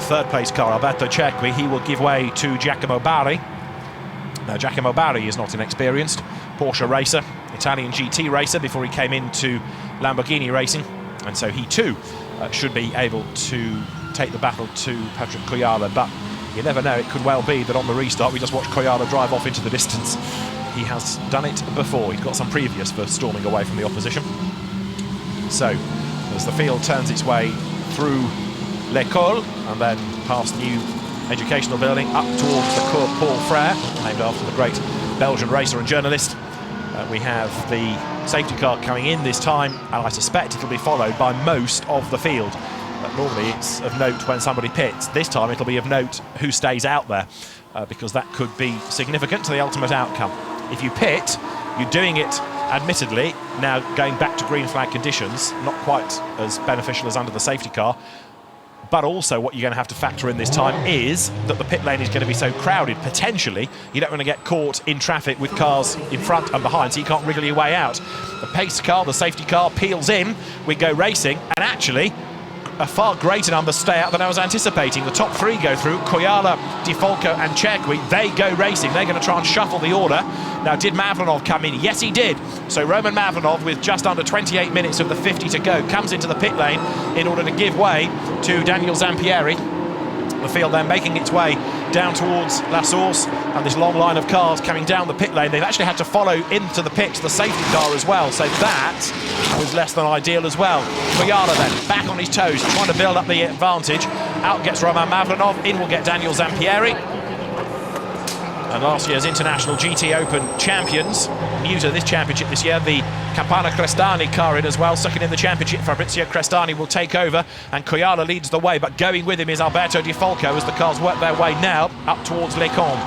Third place car, Alberto Cerqui, he will give way to Giacomo Bari. Now, Giacomo Bari is not inexperienced. Porsche racer, Italian GT racer before he came into Lamborghini racing, and so he too should be able to take the battle to Patrick Koyala, but you never know, it could well be that on the restart we just watch Koyala drive off into the distance. He has done it before, he's got some previous for storming away from the opposition. So, as the field turns its way through L'École and then past the new educational building up towards the Cours Paul Frère, named after the great Belgian racer and journalist, we have the safety car coming in this time, and I suspect it'll be followed by most of the field. Normally it's of note when somebody pits. This time it'll be of note who stays out there, because that could be significant to the ultimate outcome. If you pit, you're doing it, admittedly, now going back to green flag conditions, not quite as beneficial as under the safety car, but also what you're going to have to factor in this time is that the pit lane is going to be so crowded, potentially, you don't want to get caught in traffic with cars in front and behind, so you can't wriggle your way out. The pace car, the safety car, peels in, we go racing, and actually, a far greater number stay out than I was anticipating. The top three go through, Koyala, Di Folco and Cerqui. They go racing. They're going to try and shuffle the order. Now, did Mavlanov come in? Yes, he did. So Roman Mavlanov, with just under 28 minutes of the 50 to go, comes into the pit lane in order to give way to Daniel Zampieri. The field then making its way down towards La Source, and this long line of cars coming down the pit lane. They've actually had to follow into the pits the safety car as well, so that was less than ideal as well. Koyala then back on his toes, trying to build up the advantage. Out gets Roman Mavlanov, in will get Daniel Zampieri. And last year's International GT Open champions, new to this championship this year, the Campana Crestani car in as well. Second in the championship, Fabrizio Crestani will take over, and Koyala leads the way, but going with him is Alberto Di Folco as the cars work their way now up towards L'École.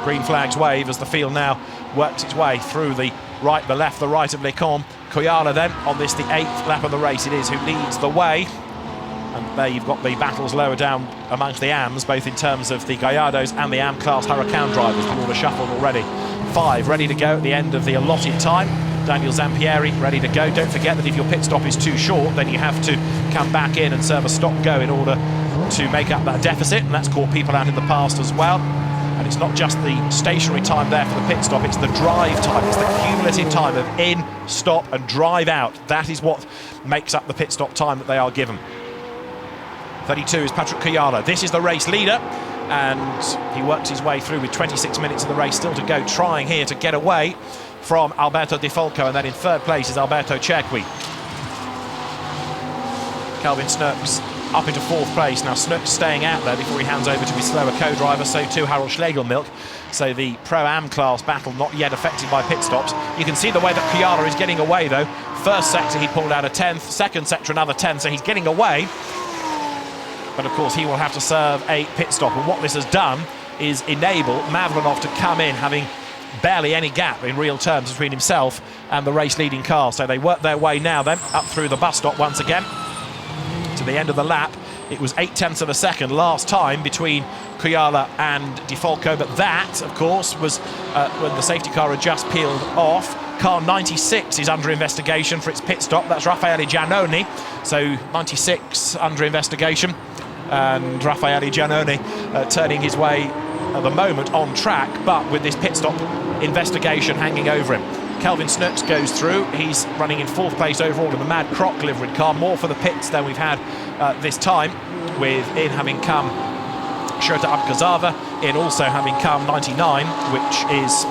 Green flags wave as the field now works its way through the right, the left, the right of L'École. Koyala then, on this, the 8th lap of the race it is, who leads the way. And there you've got the battles lower down amongst the AMs, both in terms of the Gallardos and the AM class Huracan drivers. The order shuffled already. 5 ready to go at the end of the allotted time. Daniel Zampieri ready to go. Don't forget that if your pit stop is too short, then you have to come back in and serve a stop-go in order to make up that deficit, and that's caught people out in the past as well. And it's not just the stationary time there for the pit stop, it's the drive time, it's the cumulative time of in, stop and drive out. That is what makes up the pit stop time that they are given. 32 is Patrick Koyala. This is the race leader, and he works his way through with 26 minutes of the race still to go, trying here to get away from Alberto Di Folco, and then in third place is Alberto Cerqui. Calvin Snurks up into fourth place. Now Snurks staying out there before he hands over to his slower co-driver, so too Harold Schlegelmilch. So the Pro-Am class battle not yet affected by pit stops. You can see the way that Koyala is getting away though. First sector he pulled out a 10th, second sector another 10th, so he's getting away. But of course he will have to serve a pit stop, and what this has done is enable Mavlanov to come in, having barely any gap in real terms between himself and the race leading car. So they work their way now then up through the bus stop once again to the end of the lap. It was 0.8 of a second last time between Koyala and Di Folco, but that of course was when the safety car had just peeled off. Car 96 is under investigation for its pit stop. That's Raffaele Giannoni, so 96 under investigation. And Raffaele Giannoni turning his way at the moment on track, but with this pit stop investigation hanging over him. Kelvin Snurks goes through. He's running in fourth place overall in the Mad Croc liveried car. More for the pits than we've had this time, with in having come Shota Abkazava, in also having come 99, which is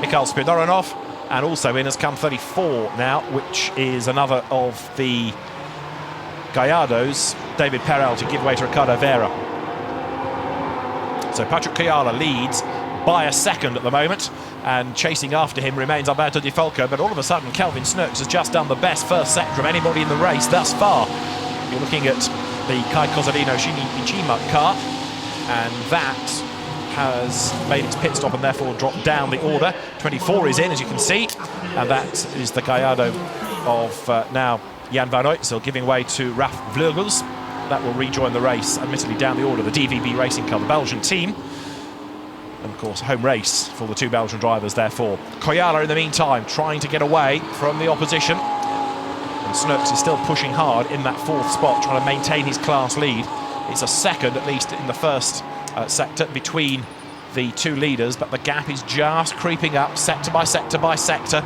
Mikhail Spidoronov, and also in has come 34 now, which is another of the Gallardos, David Perel, to give way to Ricardo Vera. So Patrick Kuyala leads by a second at the moment, and chasing after him remains Alberto Di Folco, but all of a sudden Kelvin Snooks has just done the best first sector of anybody in the race thus far. You're looking at the Kai Cozzolino Shinichima car, and that has made its pit stop and therefore dropped down the order. 24 is in, as you can see, and that is the Gallardo of now Jan van Uytsel, giving way to Raf Vleugels. That will rejoin the race, admittedly down the order, the DVB Racing car, the Belgian team. And of course, home race for the two Belgian drivers, therefore. Kuyala, in the meantime, trying to get away from the opposition. And Snooks is still pushing hard in that fourth spot, trying to maintain his class lead. It's a second, at least, in the first sector between the two leaders, but the gap is just creeping up, sector by sector by sector,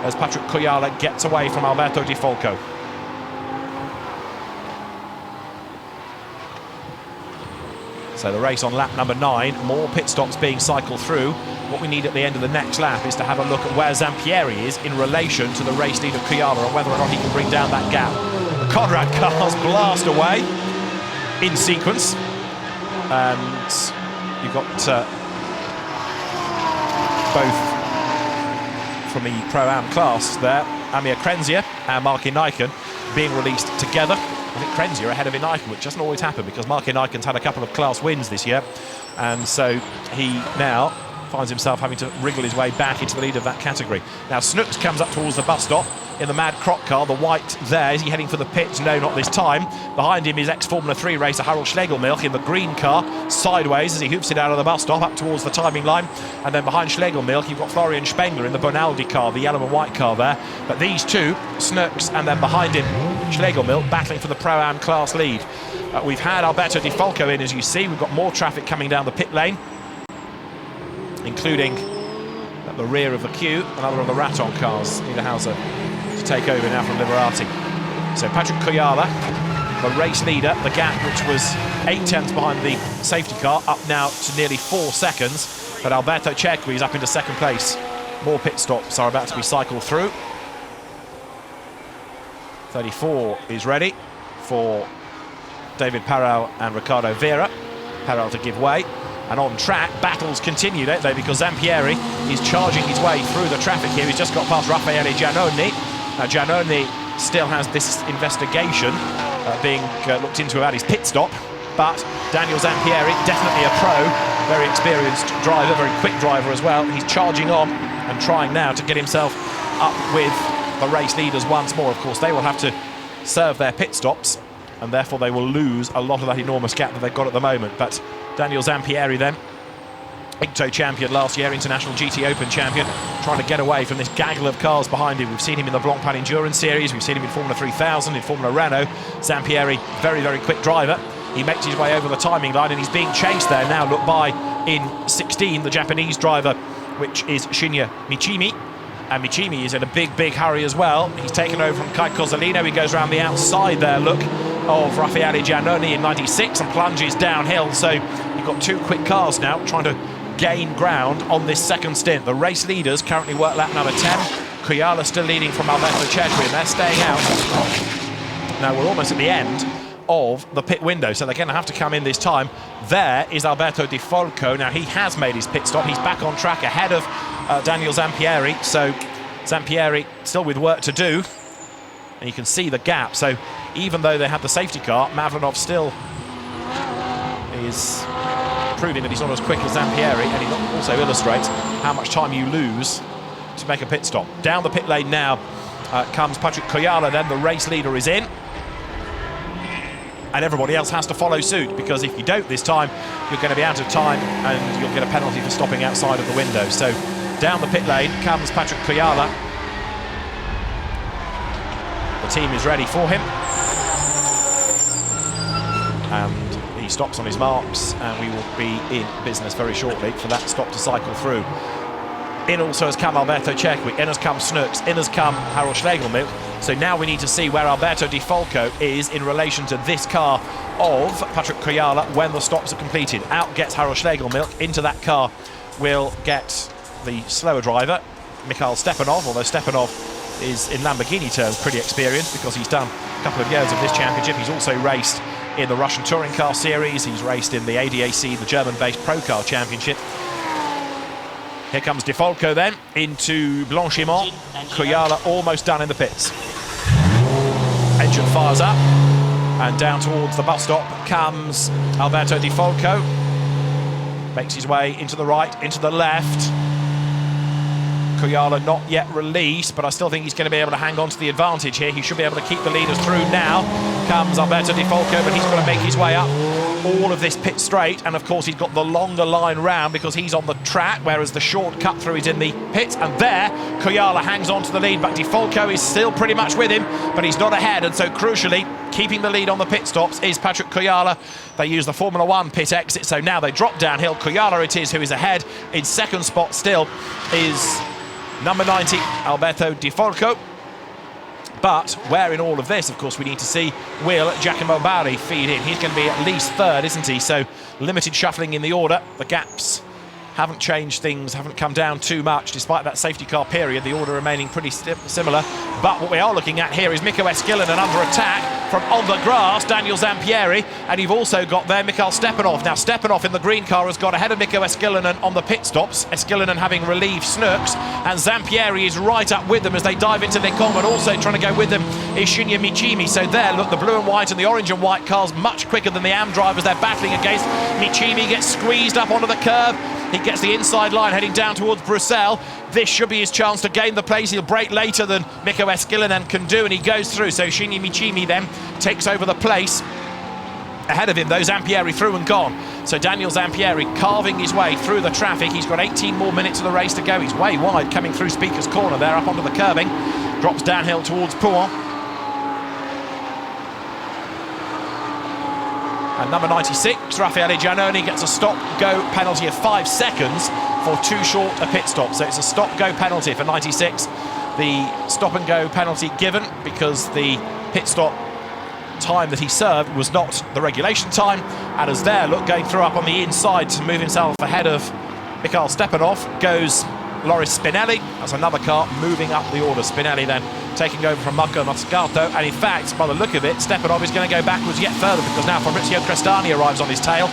as Patrick Kuyala gets away from Alberto Di Folco. So the race on lap number 9, more pit stops being cycled through. What we need at the end of the next lap is to have a look at where Zampieri is in relation to the race leader Kuyala, and whether or not he can bring down that gap. The Conrad cars blast away in sequence, and you've got both from the Pro-Am class there, Amir Krenzia and Markin Nyken being released together. I think Krenzia ahead of Nyken, which doesn't always happen because Markin Nyken's had a couple of class wins this year, and so he now finds himself having to wriggle his way back into the lead of that category. Now Snooks comes up towards the bus stop in the Mad Croc car, the white there. Is he heading for the pits? No, not this time. Behind him is ex-Formula 3 racer Harold Schlegelmilch in the green car, sideways as he hoops it out of the bus stop up towards the timing line. And then behind Schlegelmilch, you've got Florian Spengler in the Bonaldi car, the yellow and white car there. But these two, Snooks and then behind him, Schlegelmilch, battling for the Pro-Am class lead. We've had Alberto Di Folco in, as you see. We've got more traffic coming down the pit lane, including at the rear of the queue, another of the Raton cars, Niederhauser to take over now from Liberati. So Patrick Kuyala, the race leader, the gap which was 8/10 behind the safety car, up now to nearly 4 seconds, but Alberto Cerqui is up into second place. More pit stops are about to be cycled through. 34 is ready for David Perel and Ricardo Vera. Perel to give way. And on track, battles continue, don't they? Because Zampieri is charging his way through the traffic here. He's just got past Raffaele Giannoni. Now, Giannoni still has this investigation being looked into about his pit stop. But Daniel Zampieri, definitely a pro, very experienced driver, very quick driver as well. He's charging on and trying now to get himself up with the race leaders once more. Of course, they will have to serve their pit stops, and therefore they will lose a lot of that enormous gap that they've got at the moment. But Daniel Zampieri then, IGTO champion last year, International GT Open champion, trying to get away from this gaggle of cars behind him. We've seen him in the Blancpain Endurance Series, we've seen him in Formula 3000, in Formula Renault. Zampieri, very, very quick driver. He makes his way over the timing line and he's being chased there now. Look by in 16, the Japanese driver, which is Shinya Michimi. And Michimi is in a big, big hurry as well. He's taken over from Kai Cozzolino. He goes around the outside there, look, of Raffaele Giannoni in 96 and plunges downhill. So you've got two quick cars now trying to gain ground on this second stint. The race leaders currently work lap number 10. Kuyala still leading from Alberto Cerqui, and they're staying out. Now we're almost at the end of the pit window, so they're going to have to come in this time. There is Alberto Di Folco. Now he has made his pit stop. He's back on track ahead of Daniel Zampieri. So Zampieri still with work to do, and you can see the gap. So even though they have the safety car, Mavlanov still is proving that he's not as quick as Zampieri, and he also illustrates how much time you lose to make a pit stop. Down the pit lane now comes Patrick Kuyala, then the race leader is in. And everybody else has to follow suit, because if you don't this time, you're going to be out of time and you'll get a penalty for stopping outside of the window. So down the pit lane comes Patrick Kuyala. The team is ready for him. And he stops on his marks, and we will be in business very shortly for that stop to cycle through. In also has come Alberto Cerqui, in has come Snooks, in has come Harold Schlegelmilch. So now we need to see where Alberto Di Folco is in relation to this car of Patrick Kujala when the stops are completed. Out gets Harold Schlegelmilch, into that car will get the slower driver, Mikhail Stepanov, although Stepanov is, in Lamborghini terms, pretty experienced because he's done a couple of years of this championship. He's also raced in the Russian Touring Car Series, he's raced in the ADAC, the German-based Pro Car Championship. Here comes Di Folco then, into Blanchiment. Kujala almost done in the pits. Engine fires up, and down towards the bus stop comes Alberto Di Folco. Makes his way into the right, into the left. Kujala not yet released, but I still think he's going to be able to hang on to the advantage here. He should be able to keep the leaders through now. Comes Alberto Di Folco, but he's got to make his way up all of this pit straight, and of course he's got the longer line round because he's on the track, whereas the short cut through is in the pits. And there, Kujala hangs on to the lead, but Di Folco is still pretty much with him, but he's not ahead, and so crucially, keeping the lead on the pit stops is Patrick Kujala. They use the Formula 1 pit exit, so now they drop downhill. Kujala it is who is ahead. In second spot still is number 90, Alberto Di Folco. But where in all of this, of course, we need to see, will Giacomo Bari feed in? He's going to be at least third, isn't he? So limited shuffling in the order. The gaps haven't changed things, haven't come down too much, despite that safety car period, the order remaining pretty similar. But what we are looking at here is Mikko Esquilinen under attack from on the grass, Daniel Zampieri, and you've also got there Mikhail Stepanov. Now Stepanov in the green car has got ahead of Mikko Esquilinen on the pit stops, Esquilinen having relieved Snooks, and Zampieri is right up with them as they dive into their comb, and also trying to go with them is Shinya Michimi. So there, look, the blue and white and the orange and white cars much quicker than the AM drivers they're battling against. Michimi gets squeezed up onto the curb. He gets the inside line heading down towards Bruxelles. This should be his chance to gain the place. He'll break later than Mikko Esquilinen can do, and he goes through. So Shinya Michimi then takes over the place. Ahead of him, though, Zampieri through and gone. So Daniel Zampieri carving his way through the traffic. He's got 18 more minutes of the race to go. He's way wide coming through Speaker's Corner there up onto the curbing. Drops downhill towards Pouan. And number 96, Raffaele Giannoni, gets a stop-go penalty of 5 seconds for too short a pit stop. So it's a stop-go penalty for 96. The stop-and-go penalty given because the pit stop time that he served was not the regulation time. And as there, look, going through up on the inside to move himself ahead of Mikhail Stepanov goes Loris Spinelli. That's another car moving up the order. Spinelli then taking over from Marco Moscato, and in fact, by the look of it, Stepanov is going to go backwards yet further because now Fabrizio Crestani arrives on his tail.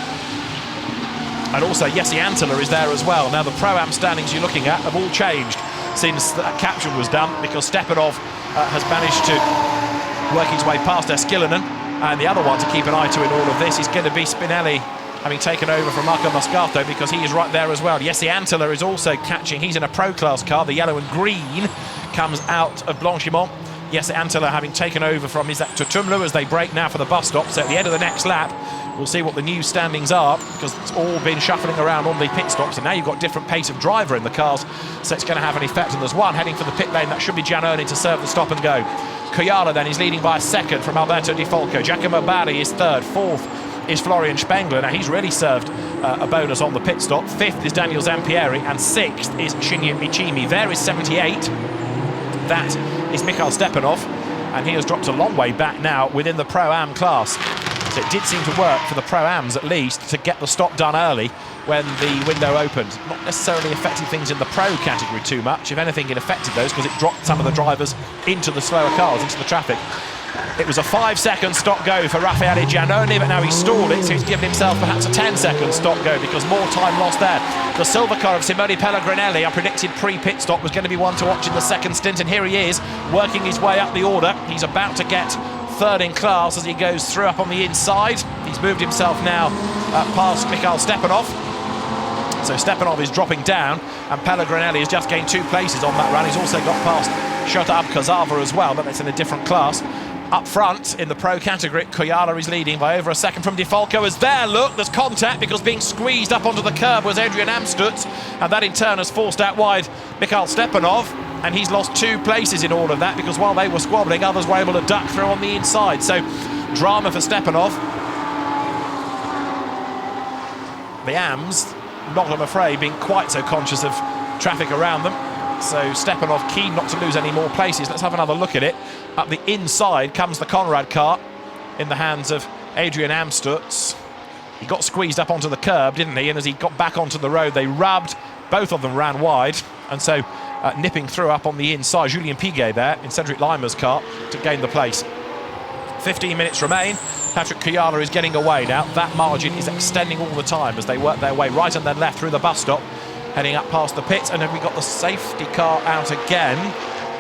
And also Jesse Antela is there as well. Now the Pro-Am standings you're looking at have all changed since that capture was done because Stepanov has managed to work his way past Esquilinen, and the other one to keep an eye to in all of this is going to be Spinelli, having taken over from Marco Moscato because he is right there as well. Jesse Antela is also catching. He's in a Pro Class car. The yellow and green comes out of Blanchiment. Jesse Antela having taken over from Isaac Tutumlu as they break now for the bus stop. So at the end of the next lap, we'll see what the new standings are because it's all been shuffling around on the pit stops, and now you've got different pace of driver in the cars, so it's going to have an effect. And there's one heading for the pit lane. That should be Giannoni to serve the stop and go. Kujala then is leading by a second from Alberto Di Folco. Giacomo Bari is third. Fourth is Florian Spengler. Now he's really served a bonus on the pit stop. Fifth is Daniel Zampieri, and sixth is Shinya Michimi. There is 78. That is Mikhail Stepanov, and he has dropped a long way back now within the Pro-Am class. So it did seem to work for the Pro-Ams at least to get the stop done early when the window opened. Not necessarily affecting things in the Pro category too much. If anything, it affected those because it dropped some of the drivers into the slower cars, into the traffic. It was a 5-second stop-go for Raffaele Giannoni, but now he's stalled it, so he's given himself perhaps a 10-second stop-go because more time lost there. The silver car of Simone Pellegrinelli, I predicted pre-pit stop, was going to be one to watch in the second stint, and here he is, working his way up the order. He's about to get third in class as he goes through up on the inside. He's moved himself now past Mikhail Stepanov. So Stepanov is dropping down, and Pellegrinelli has just gained 2 places on that run. He's also got past Shota Abkazava as well, but that's in a different class. Up front in the Pro category, Kujala is leading by over a second from Di Folco. As there, look, there's contact because being squeezed up onto the curb was Adrian Amstutz, and that in turn has forced out wide Mikhail Stepanov, and he's lost 2 places in all of that because while they were squabbling, others were able to duck through on the inside. So drama for Stepanov. The AMs, not, I'm afraid, being quite so conscious of traffic around them. So Stepanov keen not to lose any more places. Let's have another look at it. Up the inside comes the Conrad car in the hands of Adrian Amstutz. He got squeezed up onto the curb, didn't he? And as he got back onto the road, they rubbed. Both of them ran wide. And so nipping through up on the inside, Julien Piguet there in Cedric Limer's car to gain the place. 15 minutes remain. Patrick Kuyala is getting away now. That margin is extending all the time as they work their way right and then left through the bus stop, heading up past the pits. And have we got the safety car out again?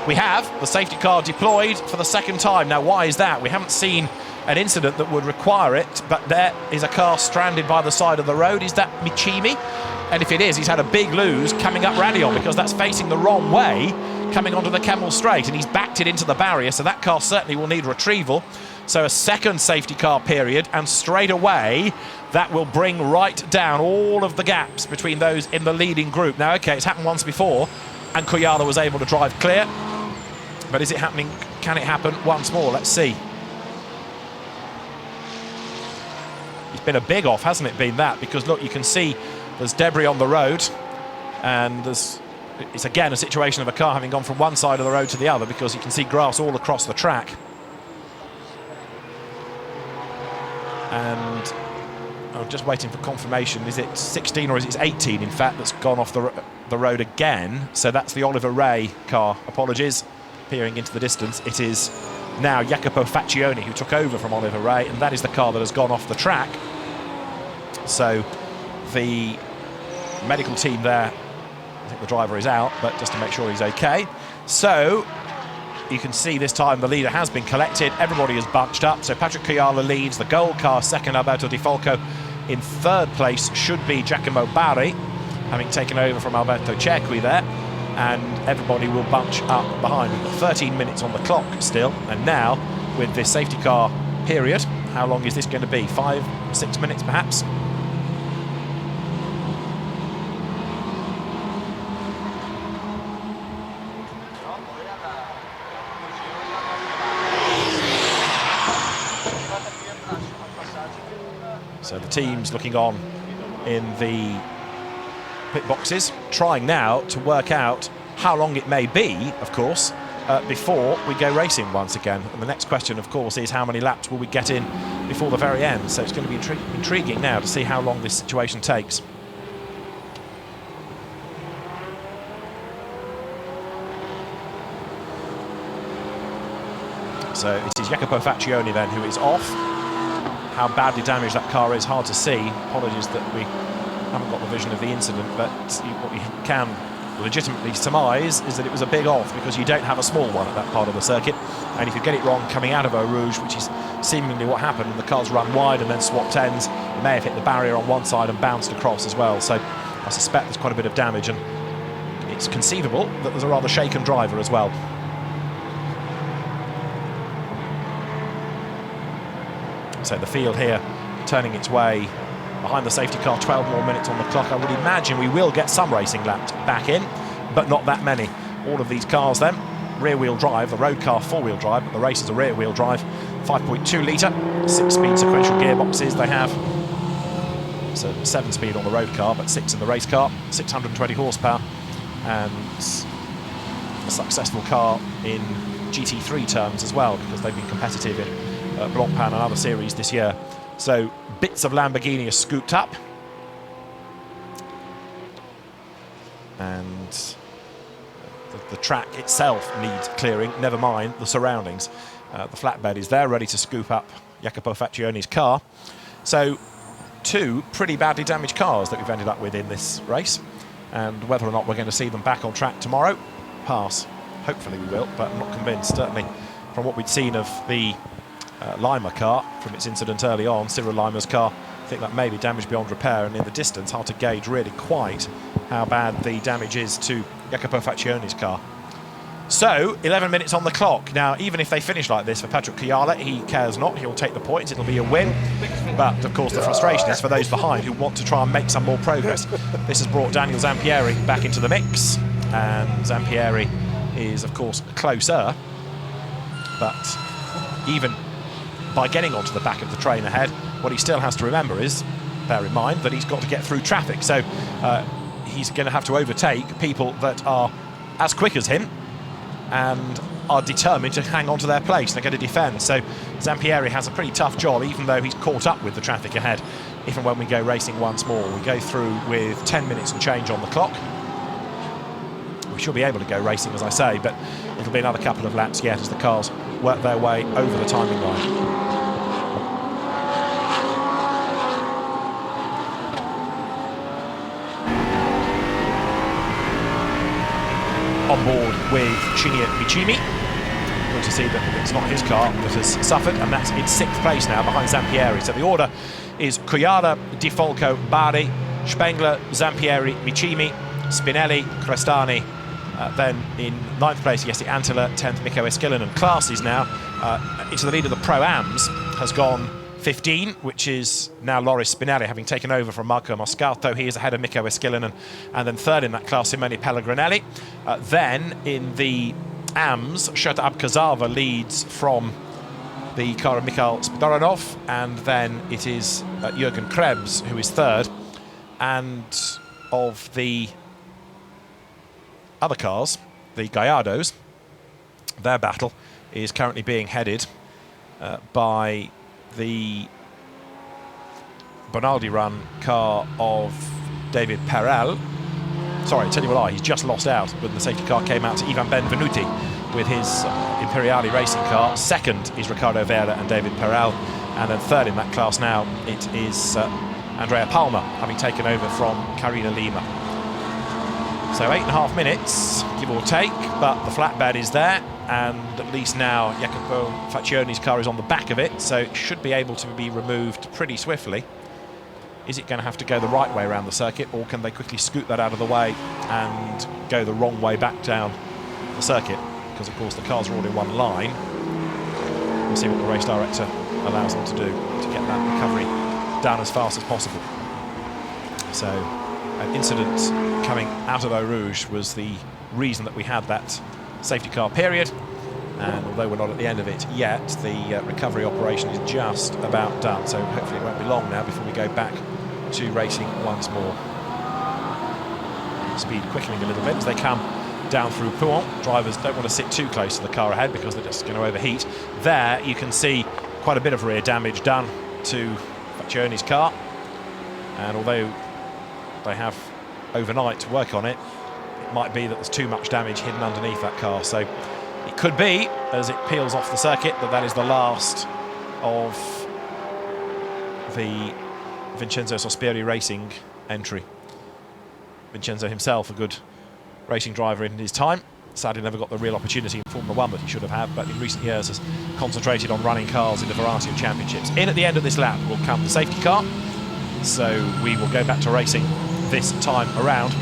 We have the safety car deployed for the second time. Now, why is that? We haven't seen an incident that would require it, but there is a car stranded by the side of the road. Is that Michimi? And if it is, he's had a big lose coming up Radion, because that's facing the wrong way, coming onto the Kemmel Straight, and he's backed it into the barrier, so that car certainly will need retrieval. So a second safety car period, and straight away that will bring right down all of the gaps between those in the leading group. Now, okay, it's happened once before, and Kuyala was able to drive clear, but is it happening? Can it happen once more? Let's see. It's been a big off, hasn't it been that? Because look, you can see there's debris on the road, and it's again a situation of a car having gone from one side of the road to the other, because you can see grass all across the track. And I'm just waiting for confirmation. Is it 16 or is it 18, in fact, that's gone off the road again? So that's the Oliver Ray car. Apologies. Peering into the distance. It is now Jacopo Faccioni who took over from Oliver Ray, and that is the car that has gone off the track. So the medical team there, I think the driver is out, but just to make sure he's okay. So you can see this time the leader has been collected. Everybody is bunched up. So Patrick Kuyala leads. The gold car second, Alberto Di Folco. In third place should be Giacomo Bari, having taken over from Alberto Cerqui there. And everybody will bunch up behind. We've got 13 minutes on the clock still. And now, with this safety car period, how long is this going to be? 5, 6 minutes perhaps? So the team's looking on in the pit boxes, trying now to work out how long it may be, of course, before we go racing once again. And the next question, of course, is how many laps will we get in before the very end? So it's going to be intriguing now to see how long this situation takes. So it is Jacopo Faccioni then who is off. How badly damaged that car is, hard to see. Apologies that we haven't got the vision of the incident, but what we can legitimately surmise is that it was a big off, because you don't have a small one at that part of the circuit. And if you get it wrong coming out of Eau Rouge, which is seemingly what happened, and the car's run wide and then swapped ends, it may have hit the barrier on one side and bounced across as well. So I suspect there's quite a bit of damage, and it's conceivable that there's a rather shaken driver as well. So the field here turning its way behind the safety car, 12 more minutes on the clock. I would imagine we will get some racing laps back in, but not that many. All of these cars then, rear-wheel drive, the road car four-wheel drive, but the race is a rear-wheel drive, 5.2 litre, 6-speed sequential gearboxes they have. So 7-speed on the road car, but 6 in the race car, 620 horsepower, and a successful car in GT3 terms as well, because they've been competitive in Blancpain and other series this year. So bits of Lamborghini are scooped up, and the track itself needs clearing, never mind the surroundings. The flatbed is there ready to scoop up Jacopo Faccioni's car. So 2 pretty badly damaged cars that we've ended up with in this race, and whether or not we're going to see them back on track tomorrow, pass. Hopefully we will, but I'm not convinced. Certainly from what we'd seen of the Lima car from its incident early on, Cyril Lima's car, I think that may be damaged beyond repair, and in the distance hard to gauge really quite how bad the damage is to Jacopo Faccioni's car. So 11 minutes on the clock. Now, even if they finish like this for Patrick Kuyala, he cares not, he'll take the points, it'll be a win, but of course the frustration is for those behind who want to try and make some more progress. This has brought Daniel Zampieri back into the mix, and Zampieri is of course closer, but even by getting onto the back of the train ahead, what he still has to remember is, bear in mind, that he's got to get through traffic. So he's going to have to overtake people that are as quick as him and are determined to hang on to their place. They're going to defend. So Zampieri has a pretty tough job, even though he's caught up with the traffic ahead. Even when we go racing once more, we go through with 10 minutes and change on the clock. We should be able to go racing, as I say, but it'll be another couple of laps yet as the cars work their way over the timing line. On board with Shinya Michimi. Good to see that it's not his car that has suffered, and that's in 6th place now behind Zampieri. So the order is Coiada, Di Folco, Bari, Spengler, Zampieri, Michimi, Spinelli, Crestani. Then in 9th place, Jesse Antila, 10th, Mikko Eskilinen. Classes now into the lead of the Pro-Ams has gone 15, which is now Loris Spinelli, having taken over from Marco Moscato. He is ahead of Mikko Eskilinen, and then 3rd in that class, Simone Pellegrinelli. Then in the AMS, Shota Abkazava leads from the car of Mikhail Spidoranov, and then it is Jürgen Krebs who is 3rd. And of the other cars, the Gallardos, their battle is currently being headed by the Bonaldi run car of David Perel. Sorry, I tell you what, he's just lost out when the safety car came out to Ivan Benvenuti with his Imperiali racing car. 2nd is Ricardo Vera and David Perel, and then 3rd in that class now it is Andrea Palmer, having taken over from Karina Lima. So 8.5 minutes, give or take, but the flatbed is there, and at least now Jacopo Faccioni's car is on the back of it, so it should be able to be removed pretty swiftly. Is it going to have to go the right way around the circuit, or can they quickly scoot that out of the way and go the wrong way back down the circuit? Because, of course, the cars are all in one line. We'll see what the race director allows them to do to get that recovery down as fast as possible. So, an incident coming out of Eau Rouge was the reason that we had that safety car period. And although we're not at the end of it yet, the recovery operation is just about done. So hopefully it won't be long now before we go back to racing once more. Speed quickening a little bit as they come down through Pouhon. Drivers don't want to sit too close to the car ahead because they're just going to overheat. There you can see quite a bit of rear damage done to Faccioni's car. And although they have overnight to work on it, it might be that there's too much damage hidden underneath that car. So it could be, as it peels off the circuit, that is the last of the Vincenzo Sospiri Racing entry. Vincenzo himself, a good racing driver in his time, sadly never got the real opportunity in Formula 1 that he should have had, but in recent years has concentrated on running cars in a variety of championships. In at the end of this lap will come the safety car, so we will go back to racing this time around,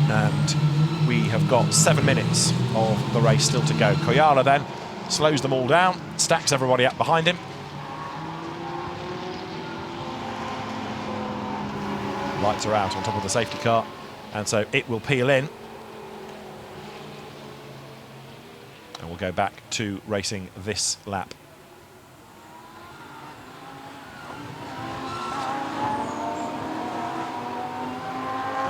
and we have got 7 minutes of the race still to go. Koyala then slows them all down, stacks everybody up behind him. Lights are out on top of the safety car, and so it will peel in. And we'll go back to racing this lap.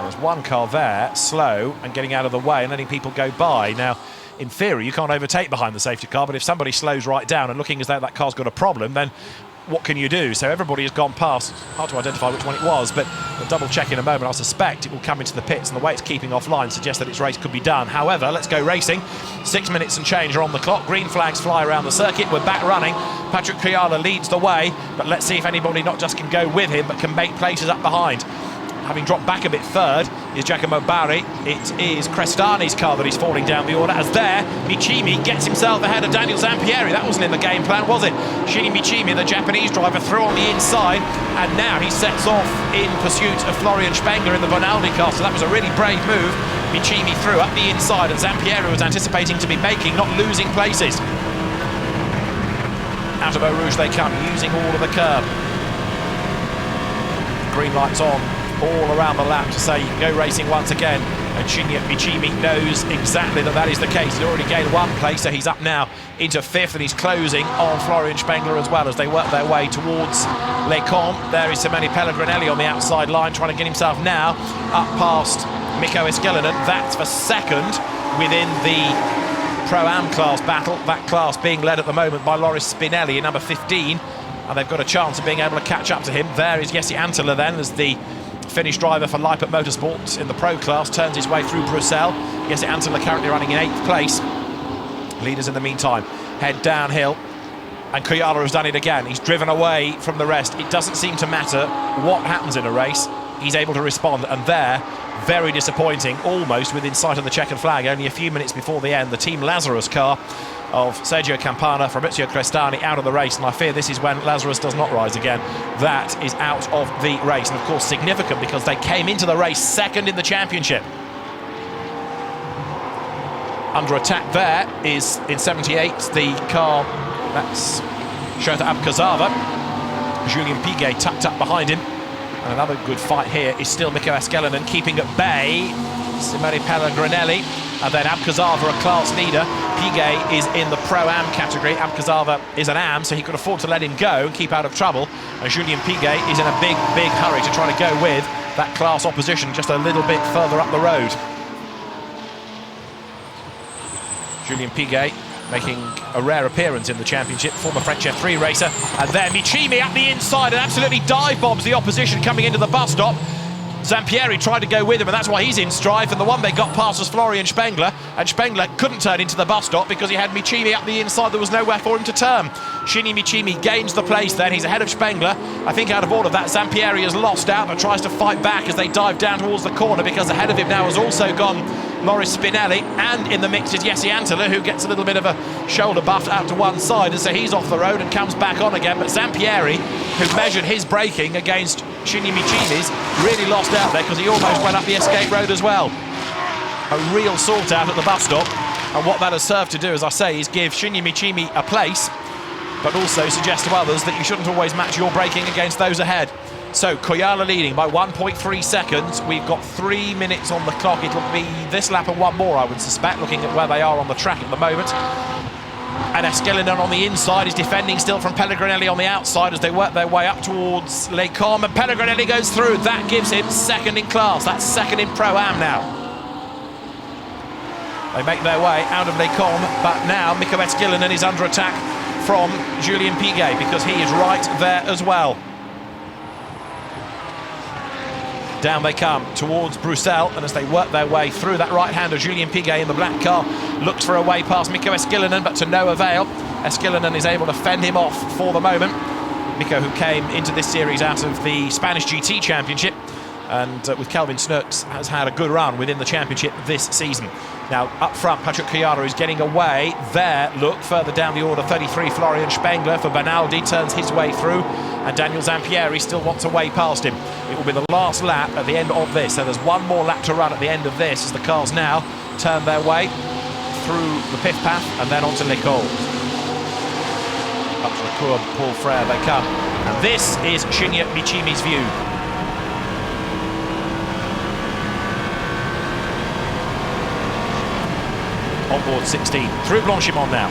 There's one car there, slow and getting out of the way and letting people go by. Now, in theory, you can't overtake behind the safety car, but if somebody slows right down and looking as though that car's got a problem, then what can you do? So everybody has gone past. Hard to identify which one it was, but we'll double check in a moment. I suspect it will come into the pits, and the way it's keeping offline suggests that its race could be done. However, let's go racing. 6 minutes and change are on the clock. Green flags fly around the circuit. We're back running. Patrick Criala leads the way, but let's see if anybody not just can go with him, but can make places up behind. Having dropped back a bit third is Giacomo Bari. It is Crestani's car that is falling down the order, as there Michimi gets himself ahead of Daniel Zampieri. That wasn't in the game plan, was it? Shinya Michimi, the Japanese driver, through on the inside, and now he sets off in pursuit of Florian Spengler in the Bonaldi car, so that was a really brave move. Michimi through up the inside, and Zampieri was anticipating to be making, not losing places. Out of Eau Rouge they come, using all of the curb. Green lights on all around the lap to say you can go racing once again. And Shinya Michimi knows exactly that is the case. He's already gained 1 place, so he's up now into 5th, and he's closing on Florian Spengler as well as they work their way towards Les Combes. There is Simone Pellegrinelli on the outside line, trying to get himself now up past Mikko Eskelinen. That's for 2nd within the Pro-Am class battle. That class being led at the moment by Loris Spinelli in number 15, and they've got a chance of being able to catch up to him. There is Jesse Antela then, as the Finnish driver for Lippert Motorsports in the Pro class turns his way through Bruxelles. Jesse Antela currently running in 8th place. Leaders in the meantime head downhill, and Koyala has done it again. He's driven away from the rest. It doesn't seem to matter what happens in a race. He's able to respond, and there, very disappointing, almost within sight of the checkered flag, only a few minutes before the end. The Team Lazarus car of Sergio Campana, Fabrizio Crestani out of the race, and I fear this is when Lazarus does not rise again. That is out of the race, and of course significant because they came into the race 2nd in the championship. Under attack there is in 78 the car, that's Shota Abkazava. Julien Piguet tucked up behind him, and another good fight here is still Mikko Eskelinen keeping at bay Simone Pellegrinelli, and then Abkazava a class leader. Piguet is in the Pro-Am category. Abkazava is an Am, so he could afford to let him go and keep out of trouble. And Julien Piguet is in a big hurry to try to go with that class opposition just a little bit further up the road. Julien Piguet making a rare appearance in the championship, former French F3 racer. And there Michimi up the inside and absolutely dive bombs the opposition coming into the bus stop. Zampieri tried to go with him, and that's why he's in strife, and the one they got past was Florian Spengler, and Spengler couldn't turn into the bus stop because he had Michimi up the inside. There was nowhere for him to turn. Shinya Michimi gains the place then. He's ahead of Spengler. I think out of all of that, Zampieri has lost out but tries to fight back as they dive down towards the corner, because ahead of him now has also gone Loris Spinelli, and in the mix is Jesse Antela, who gets a little bit of a shoulder buff out to one side, and so he's off the road and comes back on again. But Zampieri, who measured his braking against Shinya Michimi's, really lost out there because he almost went up the escape road as well. A real sort out at the bus stop, and what that has served to do, as I say, is give Shinya Michimi a place, but also suggest to others that you shouldn't always match your braking against those ahead. So Koyala leading by 1.3 seconds. We've got 3 minutes on the clock. It'll be this lap and one more, I would suspect, looking at where they are on the track at the moment. And Eskelinen on the inside is defending still from Pellegrinelli on the outside as they work their way up towards Les Combes, and Pellegrinelli goes through. That gives him 2nd in class. That's 2nd in Pro-Am now. They make their way out of Les Combes, but now Mikko Eskelinen is under attack from Julien Piguet because he is right there as well. Down they come towards Bruxelles, and as they work their way through that right-hander, Julien Piguet in the black car looks for a way past Mikko Eskelinen, but to no avail. Eskelinen is able to fend him off for the moment. Mikko, who came into this series out of the Spanish GT Championship, and with Kelvin Snooks has had a good run within the championship this season. Now up front, Patrick Koyala is getting away there. Look further down the order, 33 Florian Spengler for Bernaldi turns his way through, and Daniel Zampieri still wants a way past him. It will be the last lap at the end of this, so there's one more lap to run at the end of this as the cars now turn their way through the pit path and then onto Les Combes. Up to the Cours Paul Frere they come, and this is Shinya Michimi's view. On board 16, through Blanchimont now.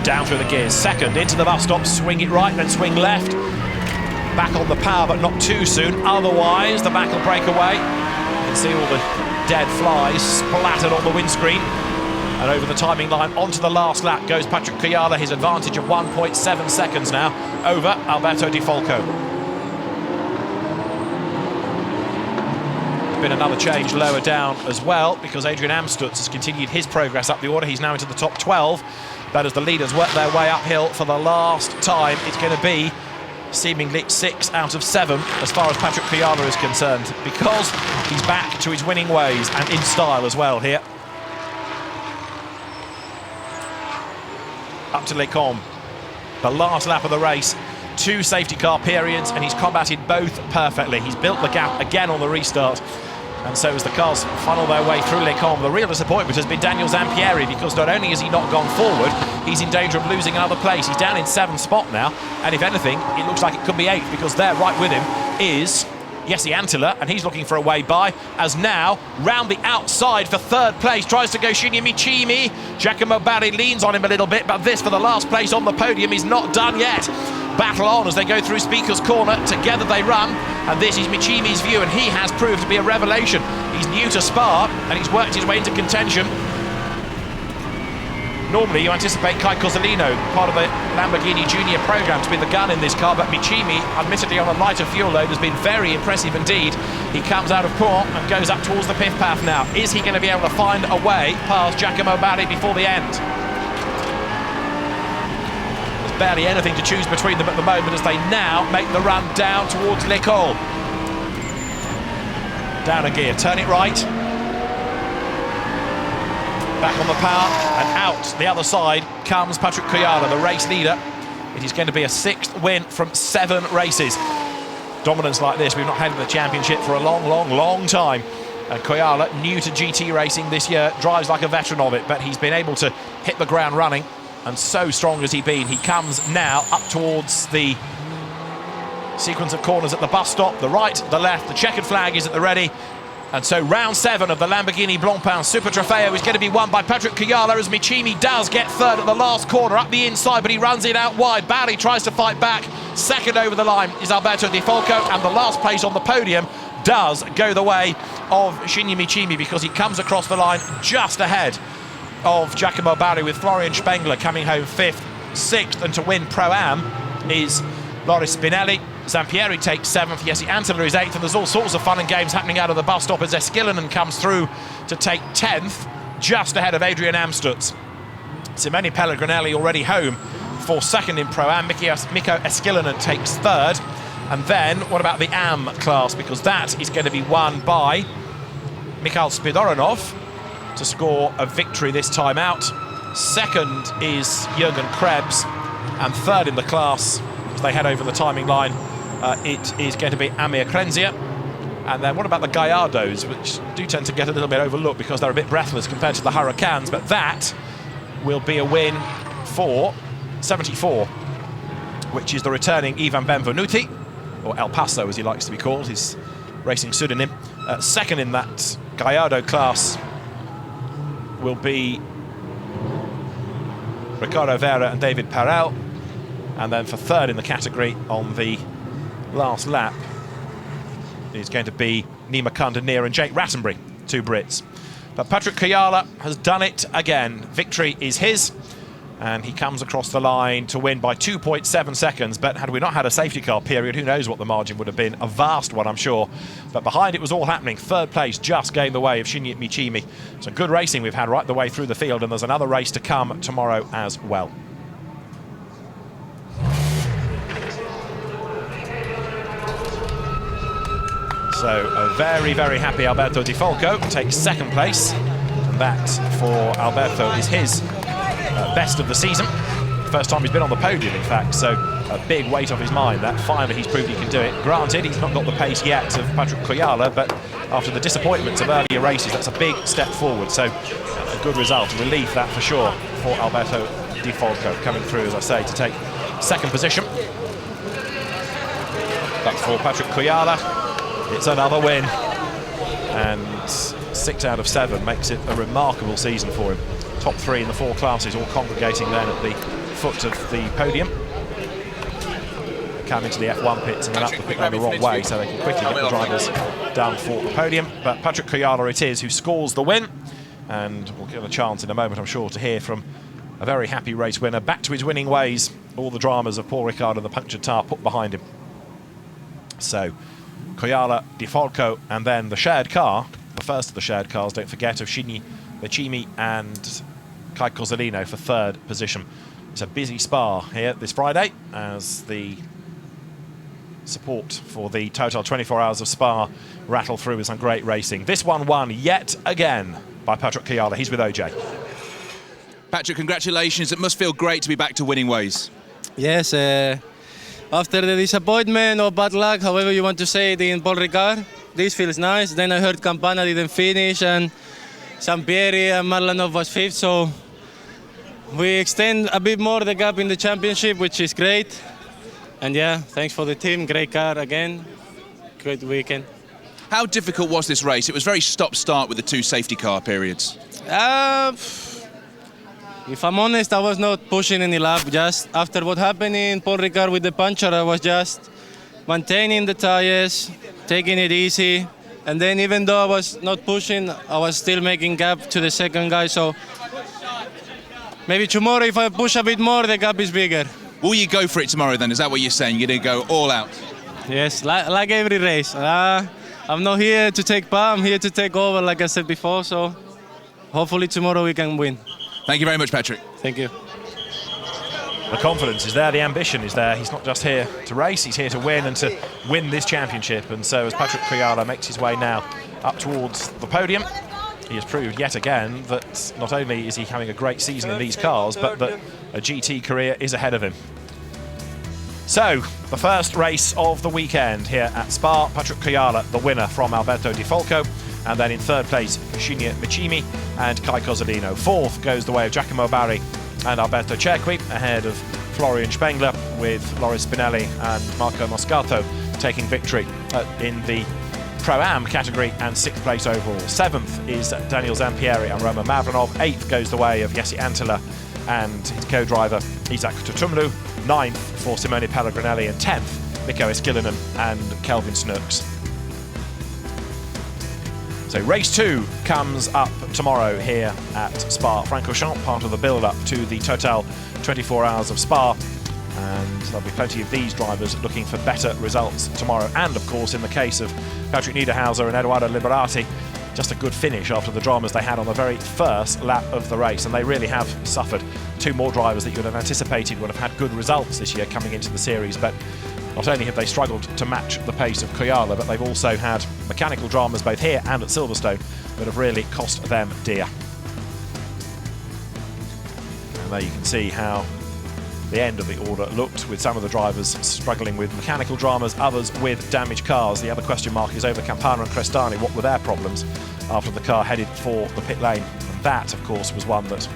Down through the gears, 2nd into the bus stop, swing it right, then swing left. Back on the power, but not too soon, otherwise the back will break away. You can see all the dead flies splattered on the windscreen. And over the timing line, onto the last lap goes Patrick Koyala, his advantage of 1.7 seconds now over Alberto Di Folco. There's been another change lower down as well, because Adrian Amstutz has continued his progress up the order. He's now into the top 12. But as the leaders work their way uphill for the last time, it's going to be seemingly 6 out of 7 as far as Patrick Koyala is concerned, because he's back to his winning ways and in style as well here. Up to Les Combes, the last lap of the race, 2 safety car periods, and he's combated both perfectly. He's built the gap again on the restart. And so as the cars funnel their way through Les Combes, the real disappointment has been Daniel Zampieri, because not only has he not gone forward, he's in danger of losing another place. He's down in 7th spot now, and if anything, it looks like it could be 8th, because there, right with him, is Jesse Antila, and he's looking for a way by, as now, round the outside for 3rd place, tries to go Shinya Michimi. Giacomo Barri leans on him a little bit, but this for the last place on the podium is not done yet. Battle on as they go through Speaker's Corner. Together they run, and this is Michimi's view, and he has proved to be a revelation. He's new to Spa, and he's worked his way into contention. Normally you anticipate Kai Cozzolino, part of the Lamborghini Junior program, to be the gun in this car, but Michimi, admittedly on a lighter fuel load, has been very impressive indeed. He comes out of Pont and goes up towards the pith path now. Is he going to be able to find a way past Giacomo Barri before the end? There's barely anything to choose between them at the moment as they now make the run down towards L'École. Down a gear, turn it right. Back on the power, and out the other side comes Patrick Kuyala, the race leader. It is going to be a 6th win from 7 races. Dominance like this, we've not had in the championship for a long time. And Kuyala, new to GT racing this year, drives like a veteran of it, but he's been able to hit the ground running, and so strong has he been. He comes now up towards the sequence of corners at the bus stop, the right, the left, the checkered flag is at the ready. And so round 7 of the Lamborghini Blancpain Super Trofeo is going to be won by Patrick Kuyala, as Michimi does get 3rd at the last corner up the inside, but he runs it out wide. Barry tries to fight back. 2nd over the line is Alberto Di Folco, and the last place on the podium does go the way of Shinya Michimi, because he comes across the line just ahead of Giacomo Barri, with Florian Spengler coming home 5th. 6th, and to win Pro-Am is Loris Spinelli. Zampieri takes 7th, Jesse Antila is 8th, and there's all sorts of fun and games happening out of the bus stop as Eskilinen comes through to take 10th, just ahead of Adrian Amstutz. Simone Pellegrinelli already home for 2nd in Pro-Am. Mikko Eskilinen takes 3rd. And then, what about the AM class? Because that is going to be won by Mikhail Spidoranov to score a victory this time out. 2nd is Jürgen Krebs, and 3rd in the class, as they head over the timing line, it is going to be Amir Krenzia. And then what about the Gallardos, which do tend to get a little bit overlooked because they're a bit breathless compared to the Hurricanes, but that will be a win for 74, which is the returning Ivan Benvenuti, or El Paso as he likes to be called, his racing pseudonym. 2nd in that Gallardo class will be Ricardo Vera and David Parel. And then for 3rd in the category on the last lap is going to be Nima Kandanier and Jake Rattenbury, 2 Brits. But Patrick Kuyala has done it again. Victory is his, and he comes across the line to win by 2.7 seconds. But had we not had a safety car period, who knows what the margin would have been. A vast one, I'm sure. But behind it was all happening. 3rd place just gained the way of Shinya Michimi. Some good racing we've had right the way through the field, and there's another race to come tomorrow as well. So a very, very happy Alberto Di Folco takes 2nd place. And that for Alberto is his best of the season. First time he's been on the podium, in fact, so a big weight off his mind. That finally he's proved he can do it. Granted, he's not got the pace yet of Patrick Kuyala, but after the disappointments of earlier races, that's a big step forward. So a good result, a relief that for sure for Alberto Di Folco, coming through, as I say, to take 2nd position. But for Patrick Kuyala, it's another win, and 6 out of 7 makes it a remarkable season for him. Top 3 in the 4 classes, all congregating then at the foot of the podium. Come into the F1 pits and then up the pit lane the wrong way, so they can quickly get the drivers down for the podium. But Patrick Kuyala it is who scores the win, and we'll get a chance in a moment, I'm sure, to hear from a very happy race winner, back to his winning ways. All the dramas of Paul Ricard and the punctured tyre put behind him. So Kuyala, Di Folco, and then the shared car, the first of the shared cars, don't forget, of Shinya Michimi and Kai Cozzolino for 3rd position. It's a busy Spa here this Friday as the support for the Total 24 Hours of Spa rattle through with some great racing. This one won yet again by Patrick Kuyala. He's with OJ. Patrick, congratulations. It must feel great to be back to winning ways. Yes, after the disappointment or bad luck, however you want to say it, in Paul Ricard, this feels nice. Then I heard Campana didn't finish, and Sampieri and Marlanov was 5th, so we extend a bit more the gap in the championship, which is great. And yeah, thanks for the team, great car again, great weekend. How difficult was this race? It was very stop-start with the 2 safety car periods. If I'm honest, I was not pushing any lap. Just after what happened in Paul Ricard with the puncture, I was just maintaining the tires, taking it easy. And then even though I was not pushing, I was still making gap to the second guy. So maybe tomorrow, if I push a bit more, the gap is bigger. Will you go for it tomorrow then? Is that what you're saying? You're going to go all out? Yes, like every race. I'm not here to take part, I'm here to take over, like I said before. So hopefully tomorrow we can win. Thank you very much, Patrick. Thank you. The confidence is there, the ambition is there. He's not just here to race, he's here to win and to win this championship. And so as Patrick Criala makes his way now up towards the podium, he has proved yet again that not only is he having a great season in these cars, but that a GT career is ahead of him. So, the first race of the weekend here at Spa, Patrick Criala, the winner from Alberto Di Folco, and then in 3rd place, Shinya Michimi and Kai Cozzolino. 4th goes the way of Giacomo Barri and Alberto Cerqui, ahead of Florian Spengler, with Loris Spinelli and Marco Moscato taking victory in the Pro-Am category and 6th place overall. 7th is Daniel Zampieri and Roman Mavronov. 8th goes the way of Jesse Antila and his co-driver Isaac Tutumlu. 9th for Simone Pellegrinelli, and 10th Mikko Eskilinen and Kelvin Snooks. So race 2 comes up tomorrow here at Spa-Francorchamps, part of the build-up to the Total 24 Hours of Spa. And there'll be plenty of these drivers looking for better results tomorrow. And of course, in the case of Patrick Niederhauser and Edoardo Liberati, just a good finish after the dramas they had on the very first lap of the race. And they really have suffered. 2 more drivers that you would have anticipated would have had good results this year coming into the series. But not only have they struggled to match the pace of Criala, but they've also had mechanical dramas both here and at Silverstone that have really cost them dear. And there you can see how the end of the order looked, with some of the drivers struggling with mechanical dramas, others with damaged cars. The other question mark is over Campana and Crestani. What were their problems after the car headed for the pit lane? And that, of course, was one that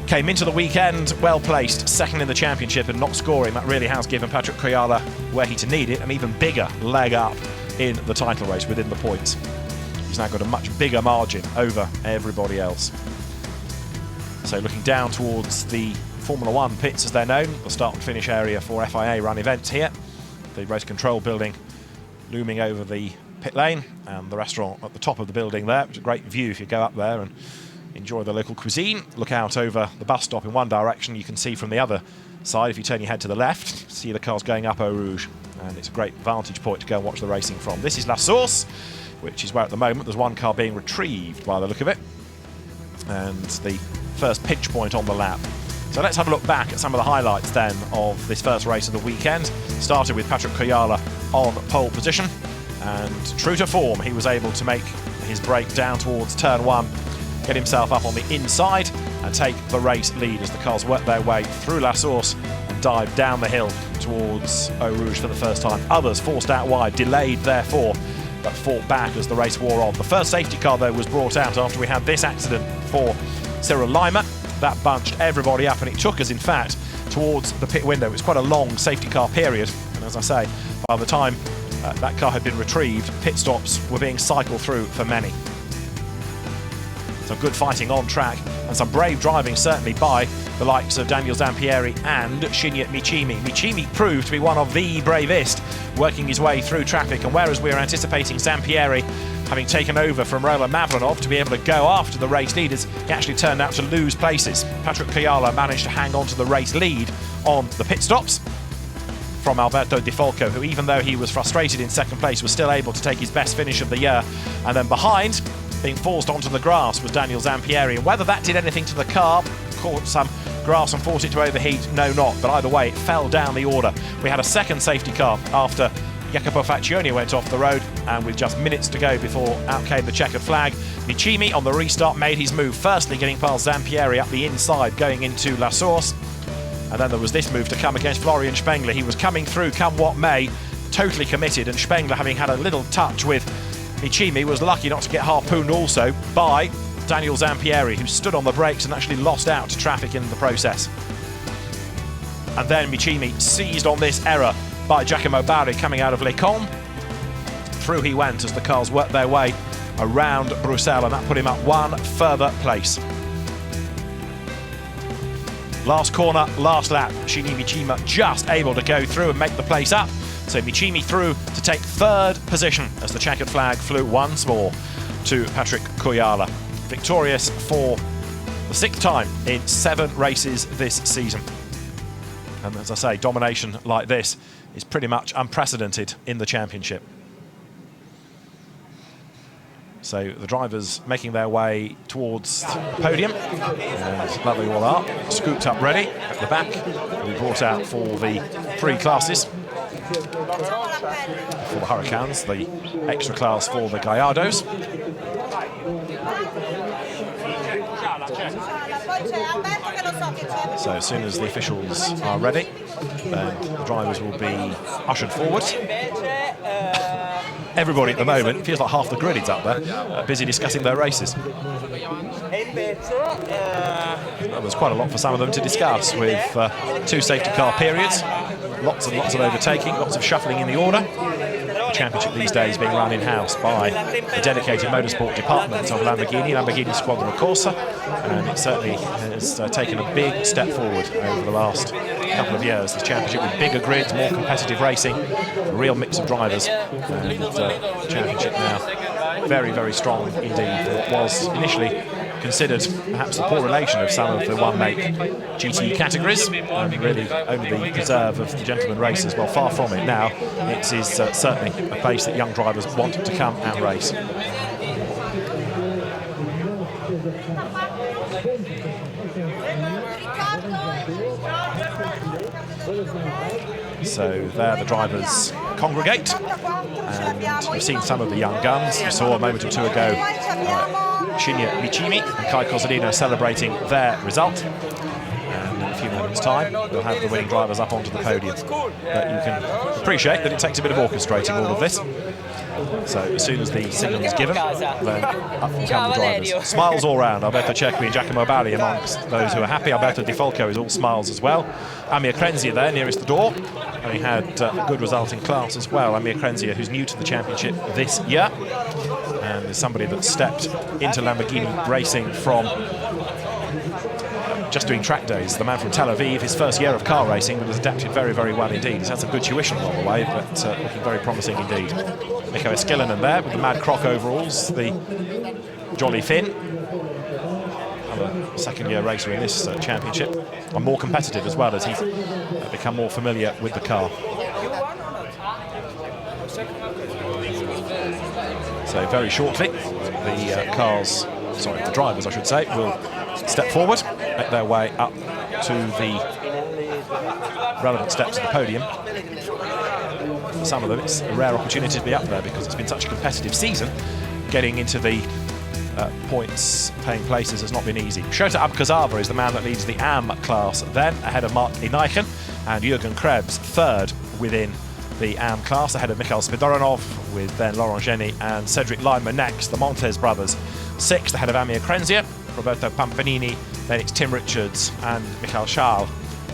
came into the weekend well placed, 2nd in the championship and not scoring. That really has given Patrick Criala, were he to need it, an even bigger leg up in the title race within the points. He's now got a much bigger margin over everybody else. So looking down towards the Formula 1 pits, as they're known, the start and finish area for FIA run events here. The race control building looming over the pit lane, and the restaurant at the top of the building there, which is a great view if you go up there and enjoy the local cuisine. Look out over the bus stop in one direction. You can see from the other side, if you turn your head to the left, see the cars going up Eau Rouge, and it's a great vantage point to go and watch the racing from. This is La Source, which is where at the moment there's one car being retrieved by the look of it, and the first pinch point on the lap. So let's have a look back at some of the highlights then of this first race of the weekend. Started with Patrick Criala on pole position, and true to form, he was able to make his break down towards turn 1, get himself up on the inside and take the race lead as the cars work their way through La Source and dive down the hill towards Eau Rouge for the first time. Others forced out wide, delayed therefore, but fought back as the race wore on. The first safety car though was brought out after we had this accident for Cyril Lima. That bunched everybody up, and it took us in fact towards the pit window. It was quite a long safety car period, and as I say, by the time that car had been retrieved, pit stops were being cycled through for many. Some good fighting on track and some brave driving certainly by the likes of Daniel Zampieri and Shinya Michimi. Michimi proved to be one of the bravest, working his way through traffic, and whereas we were anticipating Zampieri having taken over from Roman Mavronov to be able to go after the race leaders, he actually turned out to lose places. Patrick Criala managed to hang on to the race lead on the pit stops from Alberto Di Folco, who, even though he was frustrated in 2nd place, was still able to take his best finish of the year. And then behind, being forced onto the grass, was Daniel Zampieri. And whether that did anything to the car, caught some grass and forced it to overheat, no not. But either way, it fell down the order. We had a 2nd safety car after Jacopo Faccioni went off the road, and with just minutes to go before out came the checkered flag, Michimi on the restart made his move, firstly getting past Zampieri up the inside going into La Source, and then there was this move to come against Florian Spengler. He was coming through come what may, totally committed, and Spengler, having had a little touch with Michimi was lucky not to get harpooned also by Daniel Zampieri, who stood on the brakes and actually lost out to traffic in the process. And then Michimi seized on this error by Giacomo Bari coming out of Les Cons. Through he went as the cars worked their way around Bruxelles, and that put him up one further place. Last corner, last lap. Shinji Michima just able to go through and make the place up. So Michimi through to take third position as the checkered flag flew once more to Patrick Kuyala. Victorious for the 6th time in 7 races this season. And as I say, domination like this is pretty much unprecedented in the championship. So the drivers making their way towards the podium, and there they all are, scooped up ready at the back. We brought out for the 3 classes. For the Hurricanes, the extra class for the Gallardos. So as soon as the officials are ready, then the drivers will be ushered forward. Everybody at the moment, feels like half the grid is up there, busy discussing their races. Well, there's quite a lot for some of them to discuss, with 2 safety car periods, lots and lots of overtaking, lots of shuffling in the order. The championship these days being run in-house by the dedicated motorsport department of Lamborghini Squadron Corsa, and it certainly has taken a big step forward over the last couple of years. This championship with bigger grids, more competitive racing, a real mix of drivers, and the championship now very, very strong indeed for what was initially considered perhaps the poor relation of some of the one-make GT categories, and really only the preserve of the gentleman racers. Well, far from it now. It is certainly a place that young drivers want to come and race. So there the drivers congregate, and you've seen some of the young guns. You saw a moment or 2 ago Shinya Michimi and Kai Cozzolino celebrating their result. And in a few moments' time, we'll have the winning drivers up onto the podium. But you can appreciate that it takes a bit of orchestrating all of this. So as soon as the signal is given, then up will come the drivers. Smiles all round. Alberto Cecchi and Giacomo Bari amongst those who are happy. Alberto Di Folco is all smiles as well. Amir Krenzia there nearest the door, and he had a good result in class as well. Amir Krenzia, who's new to the championship this year, and is somebody that stepped into Lamborghini racing from just doing track days. The man from Tel Aviv, his first year of car racing, but has adapted very, very well indeed. He's had some good tuition along the way, but looking very promising indeed. Mikko Eskilinen there with the Mad Croc overalls, the Jolly Finn. Another second-year racer in this championship, and more competitive as well as he's become more familiar with the car. So very shortly, the drivers, I should say, will step forward, make their way up to the relevant steps of the podium. For some of them, it's a rare opportunity to be up there because it's been such a competitive season. Getting into the points-paying places has not been easy. Shota Abkazava is the man that leads the AM class then, ahead of Mark Inaichen, and Jürgen Krebs third within the AM class, ahead of Mikhail Spidoranov, with then Laurent Geny and Cedric Lima next. The Montes brothers sixth, ahead of Amir Krenzia, Roberto Pampanini, then it's Tim Richards and Michael Charles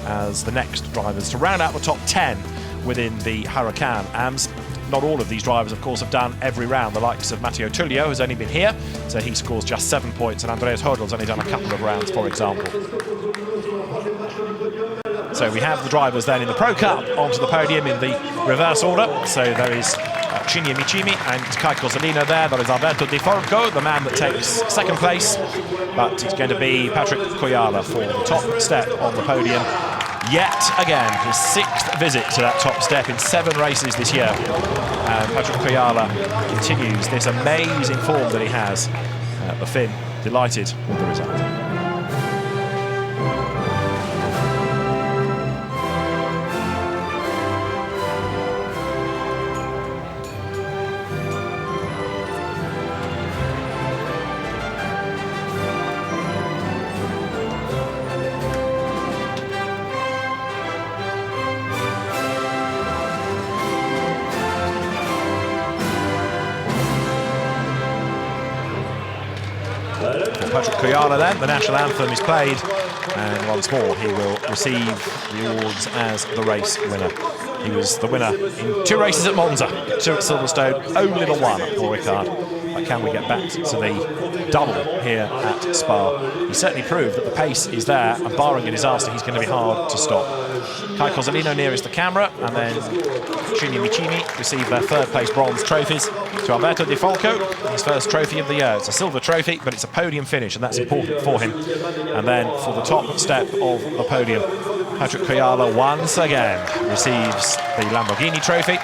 as the next drivers to round out the top 10 within the Huracan AMS. Not all of these drivers, of course, have done every round. The likes of Matteo Tullio has only been here, so he scores just 7 points, and Andreas Hurdle's only done a couple of rounds, for example. So we have the drivers then in the Pro Cup onto the podium in the reverse order. So there is Shinya Michimi and Kai Cozzolino there. There is Alberto Di Folco, the man that takes second place, but it's going to be Patrick Kuyala for the top step on the podium. Yet again, his 6th visit to that top step in 7 races this year. And Patrick Kuyala continues this amazing form that he has. The Finn delighted with the result. Patrick Kujala then. The national anthem is played, and once more he will receive the awards as the race winner. He was the winner in 2 races at Monza, 2 at Silverstone, only the 1 at Paul Ricard. But can we get back to the double here at Spa? He certainly proved that the pace is there, and barring a disaster, he's going to be hard to stop. Kai Cozzolino nearest the camera, and then Chini Michini receive their 3rd place bronze trophies. To Alberto Di Falco, his first trophy of the year. It's a silver trophy, but it's a podium finish, and that's important for him. And then for the top step of the podium, Patrick Kujala once again receives the Lamborghini trophy.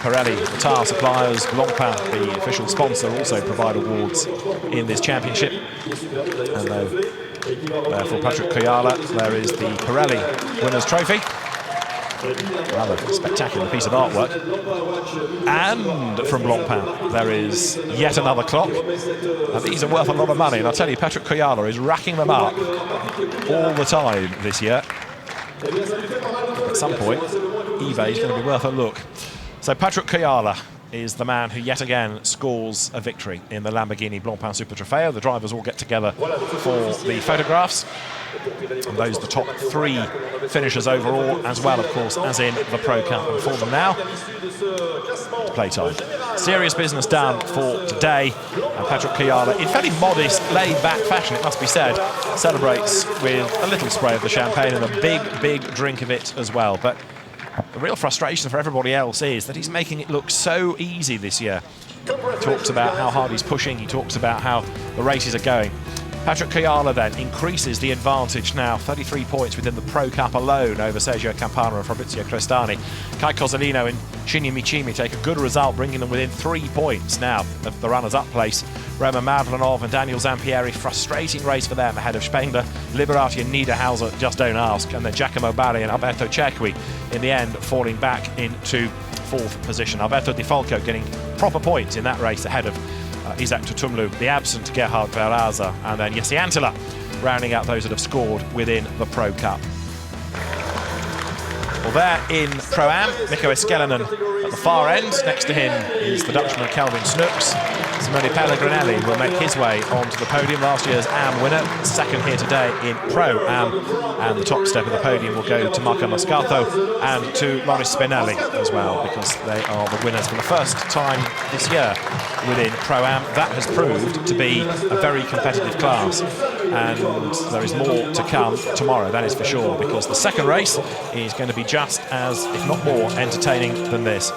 Pirelli, the tyre suppliers, Blancpain, the official sponsor, also provide awards in this championship. And for Patrick Kujala, there is the Pirelli Winners' Trophy. Rather spectacular piece of artwork. And from Blancpain, there is yet another clock. And these are worth a lot of money. And I'll tell you, Patrick Kujala is racking them up all the time this year. At some point, eBay is going to be worth a look. So Patrick Kujala is the man who yet again scores a victory in the Lamborghini Blancpain Super Trofeo. The drivers all get together for the photographs. And those are the top 3 finishers overall, as well, of course, as in the Pro Cup. And for them now, it's playtime. Serious business done for today. And Patrick Kujala, in fairly modest, laid-back fashion, it must be said, celebrates with a little spray of the champagne and a big, big drink of it as well. But the real frustration for everybody else is that he's making it look so easy this year. He talks about how hard he's pushing, he talks about how the races are going. Patrick Kujala then increases the advantage now, 33 points within the Pro Cup alone over Sergio Campana and Fabrizio Crestani. Kai Cozzolino and Shinya Michimi take a good result, bringing them within 3 points now of the runners-up place. Roman Mavlanov and Daniel Zampieri, frustrating race for them ahead of Spengler, Liberati and Niederhauser, just don't ask, and then Giacomo Bari and Alberto Cerqui in the end falling back into 4th position. Alberto Di Falco getting proper points in that race ahead of Isaac Tutumlu, the absent Gerhard Verlaza, and then Jesse Antila rounding out those that have scored within the Pro Cup. Well, there in Pro-Am, Mikko Eskelinen at the far end. Next to him is the Dutchman Calvin Snooks. Simone Pellegrinelli will make his way onto the podium. Last year's AM winner, 2nd here today in Pro-Am. And the top step of the podium will go to Marco Moscato and to Loris Spinelli as well, because they are the winners for the first time this year within Pro-Am. That has proved to be a very competitive class. And there is more to come tomorrow, that is for sure, because the second race is going to be just as, if not more, entertaining than this.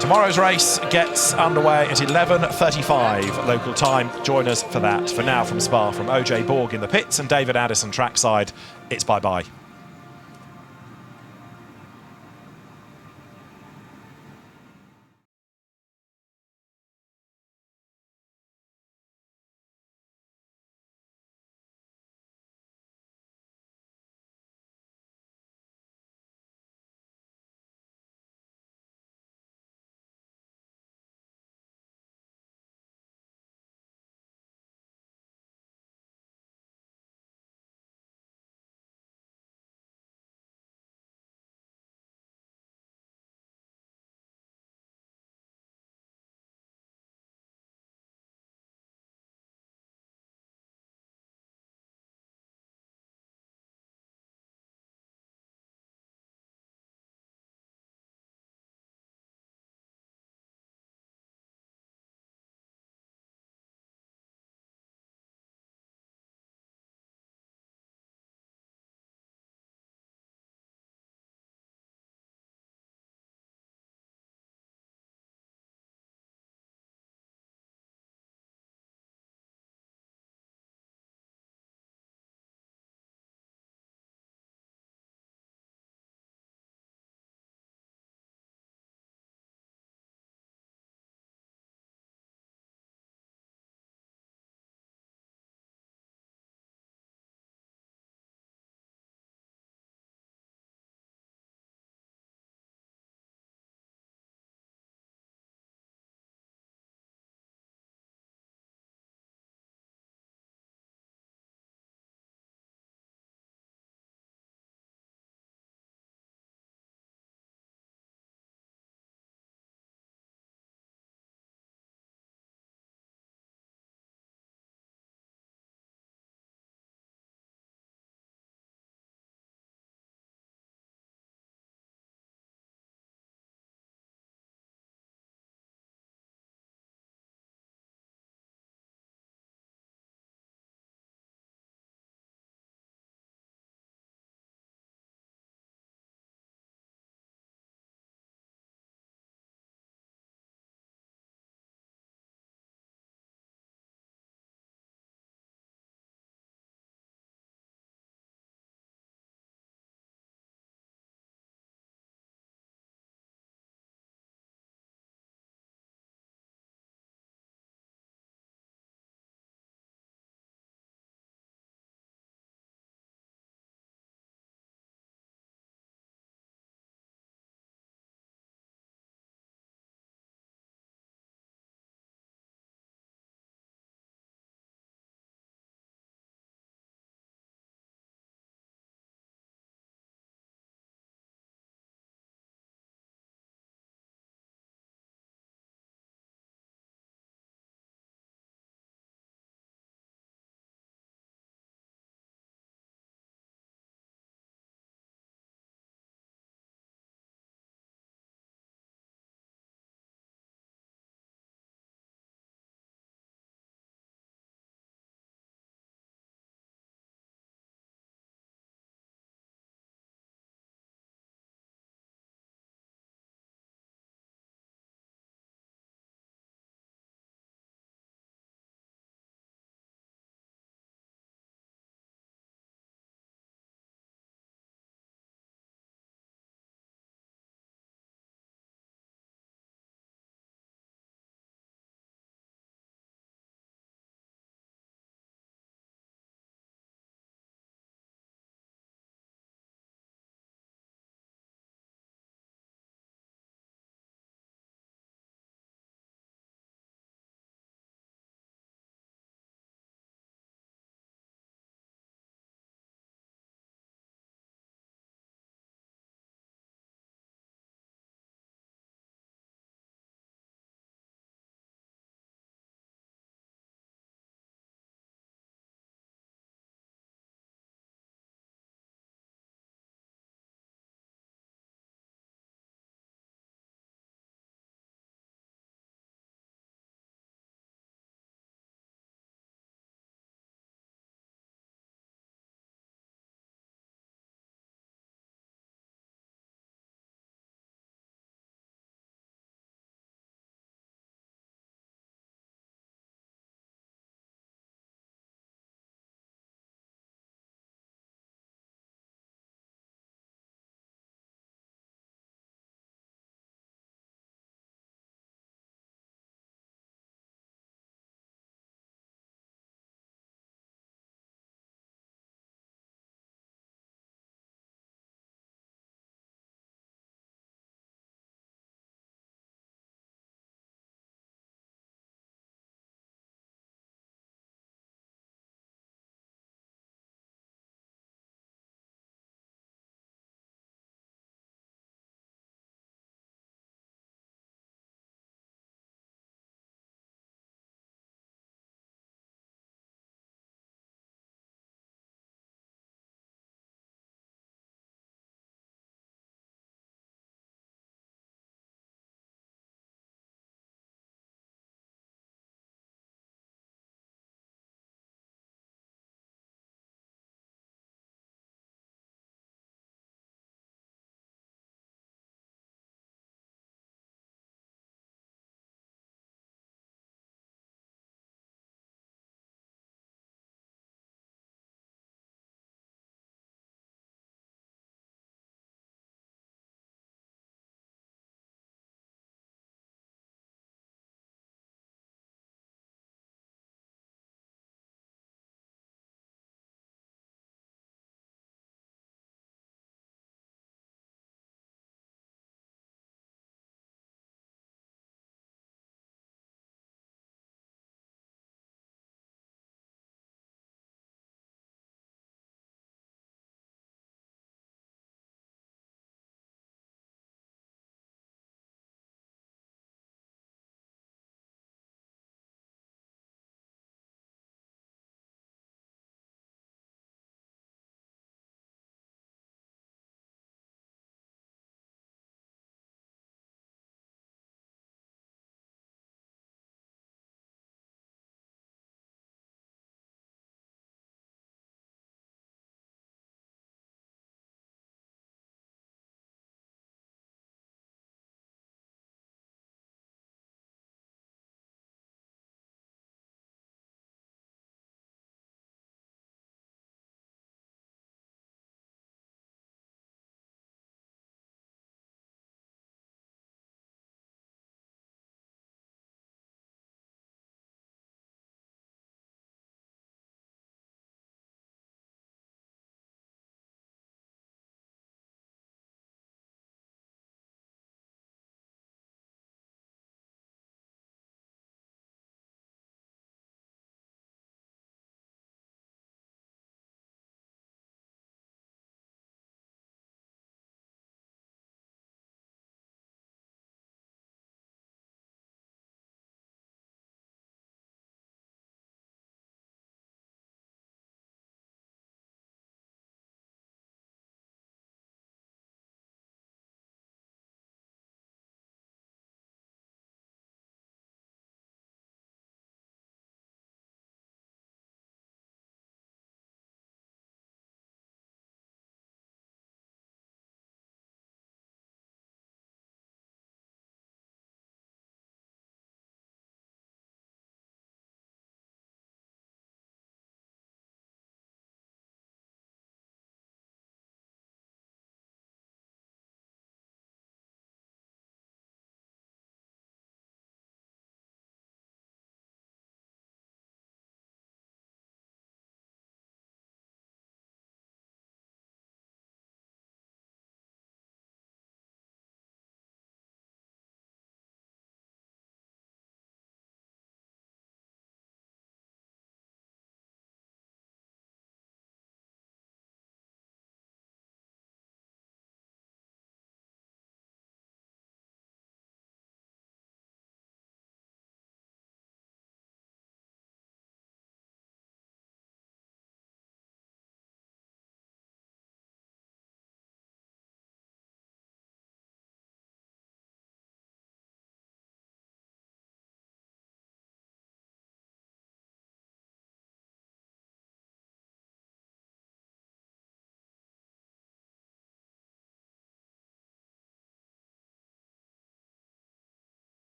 Tomorrow's race gets underway at 11:35 local time. Join us for that. For now, from Spa, from OJ Borg in the pits and David Addison trackside, it's bye-bye.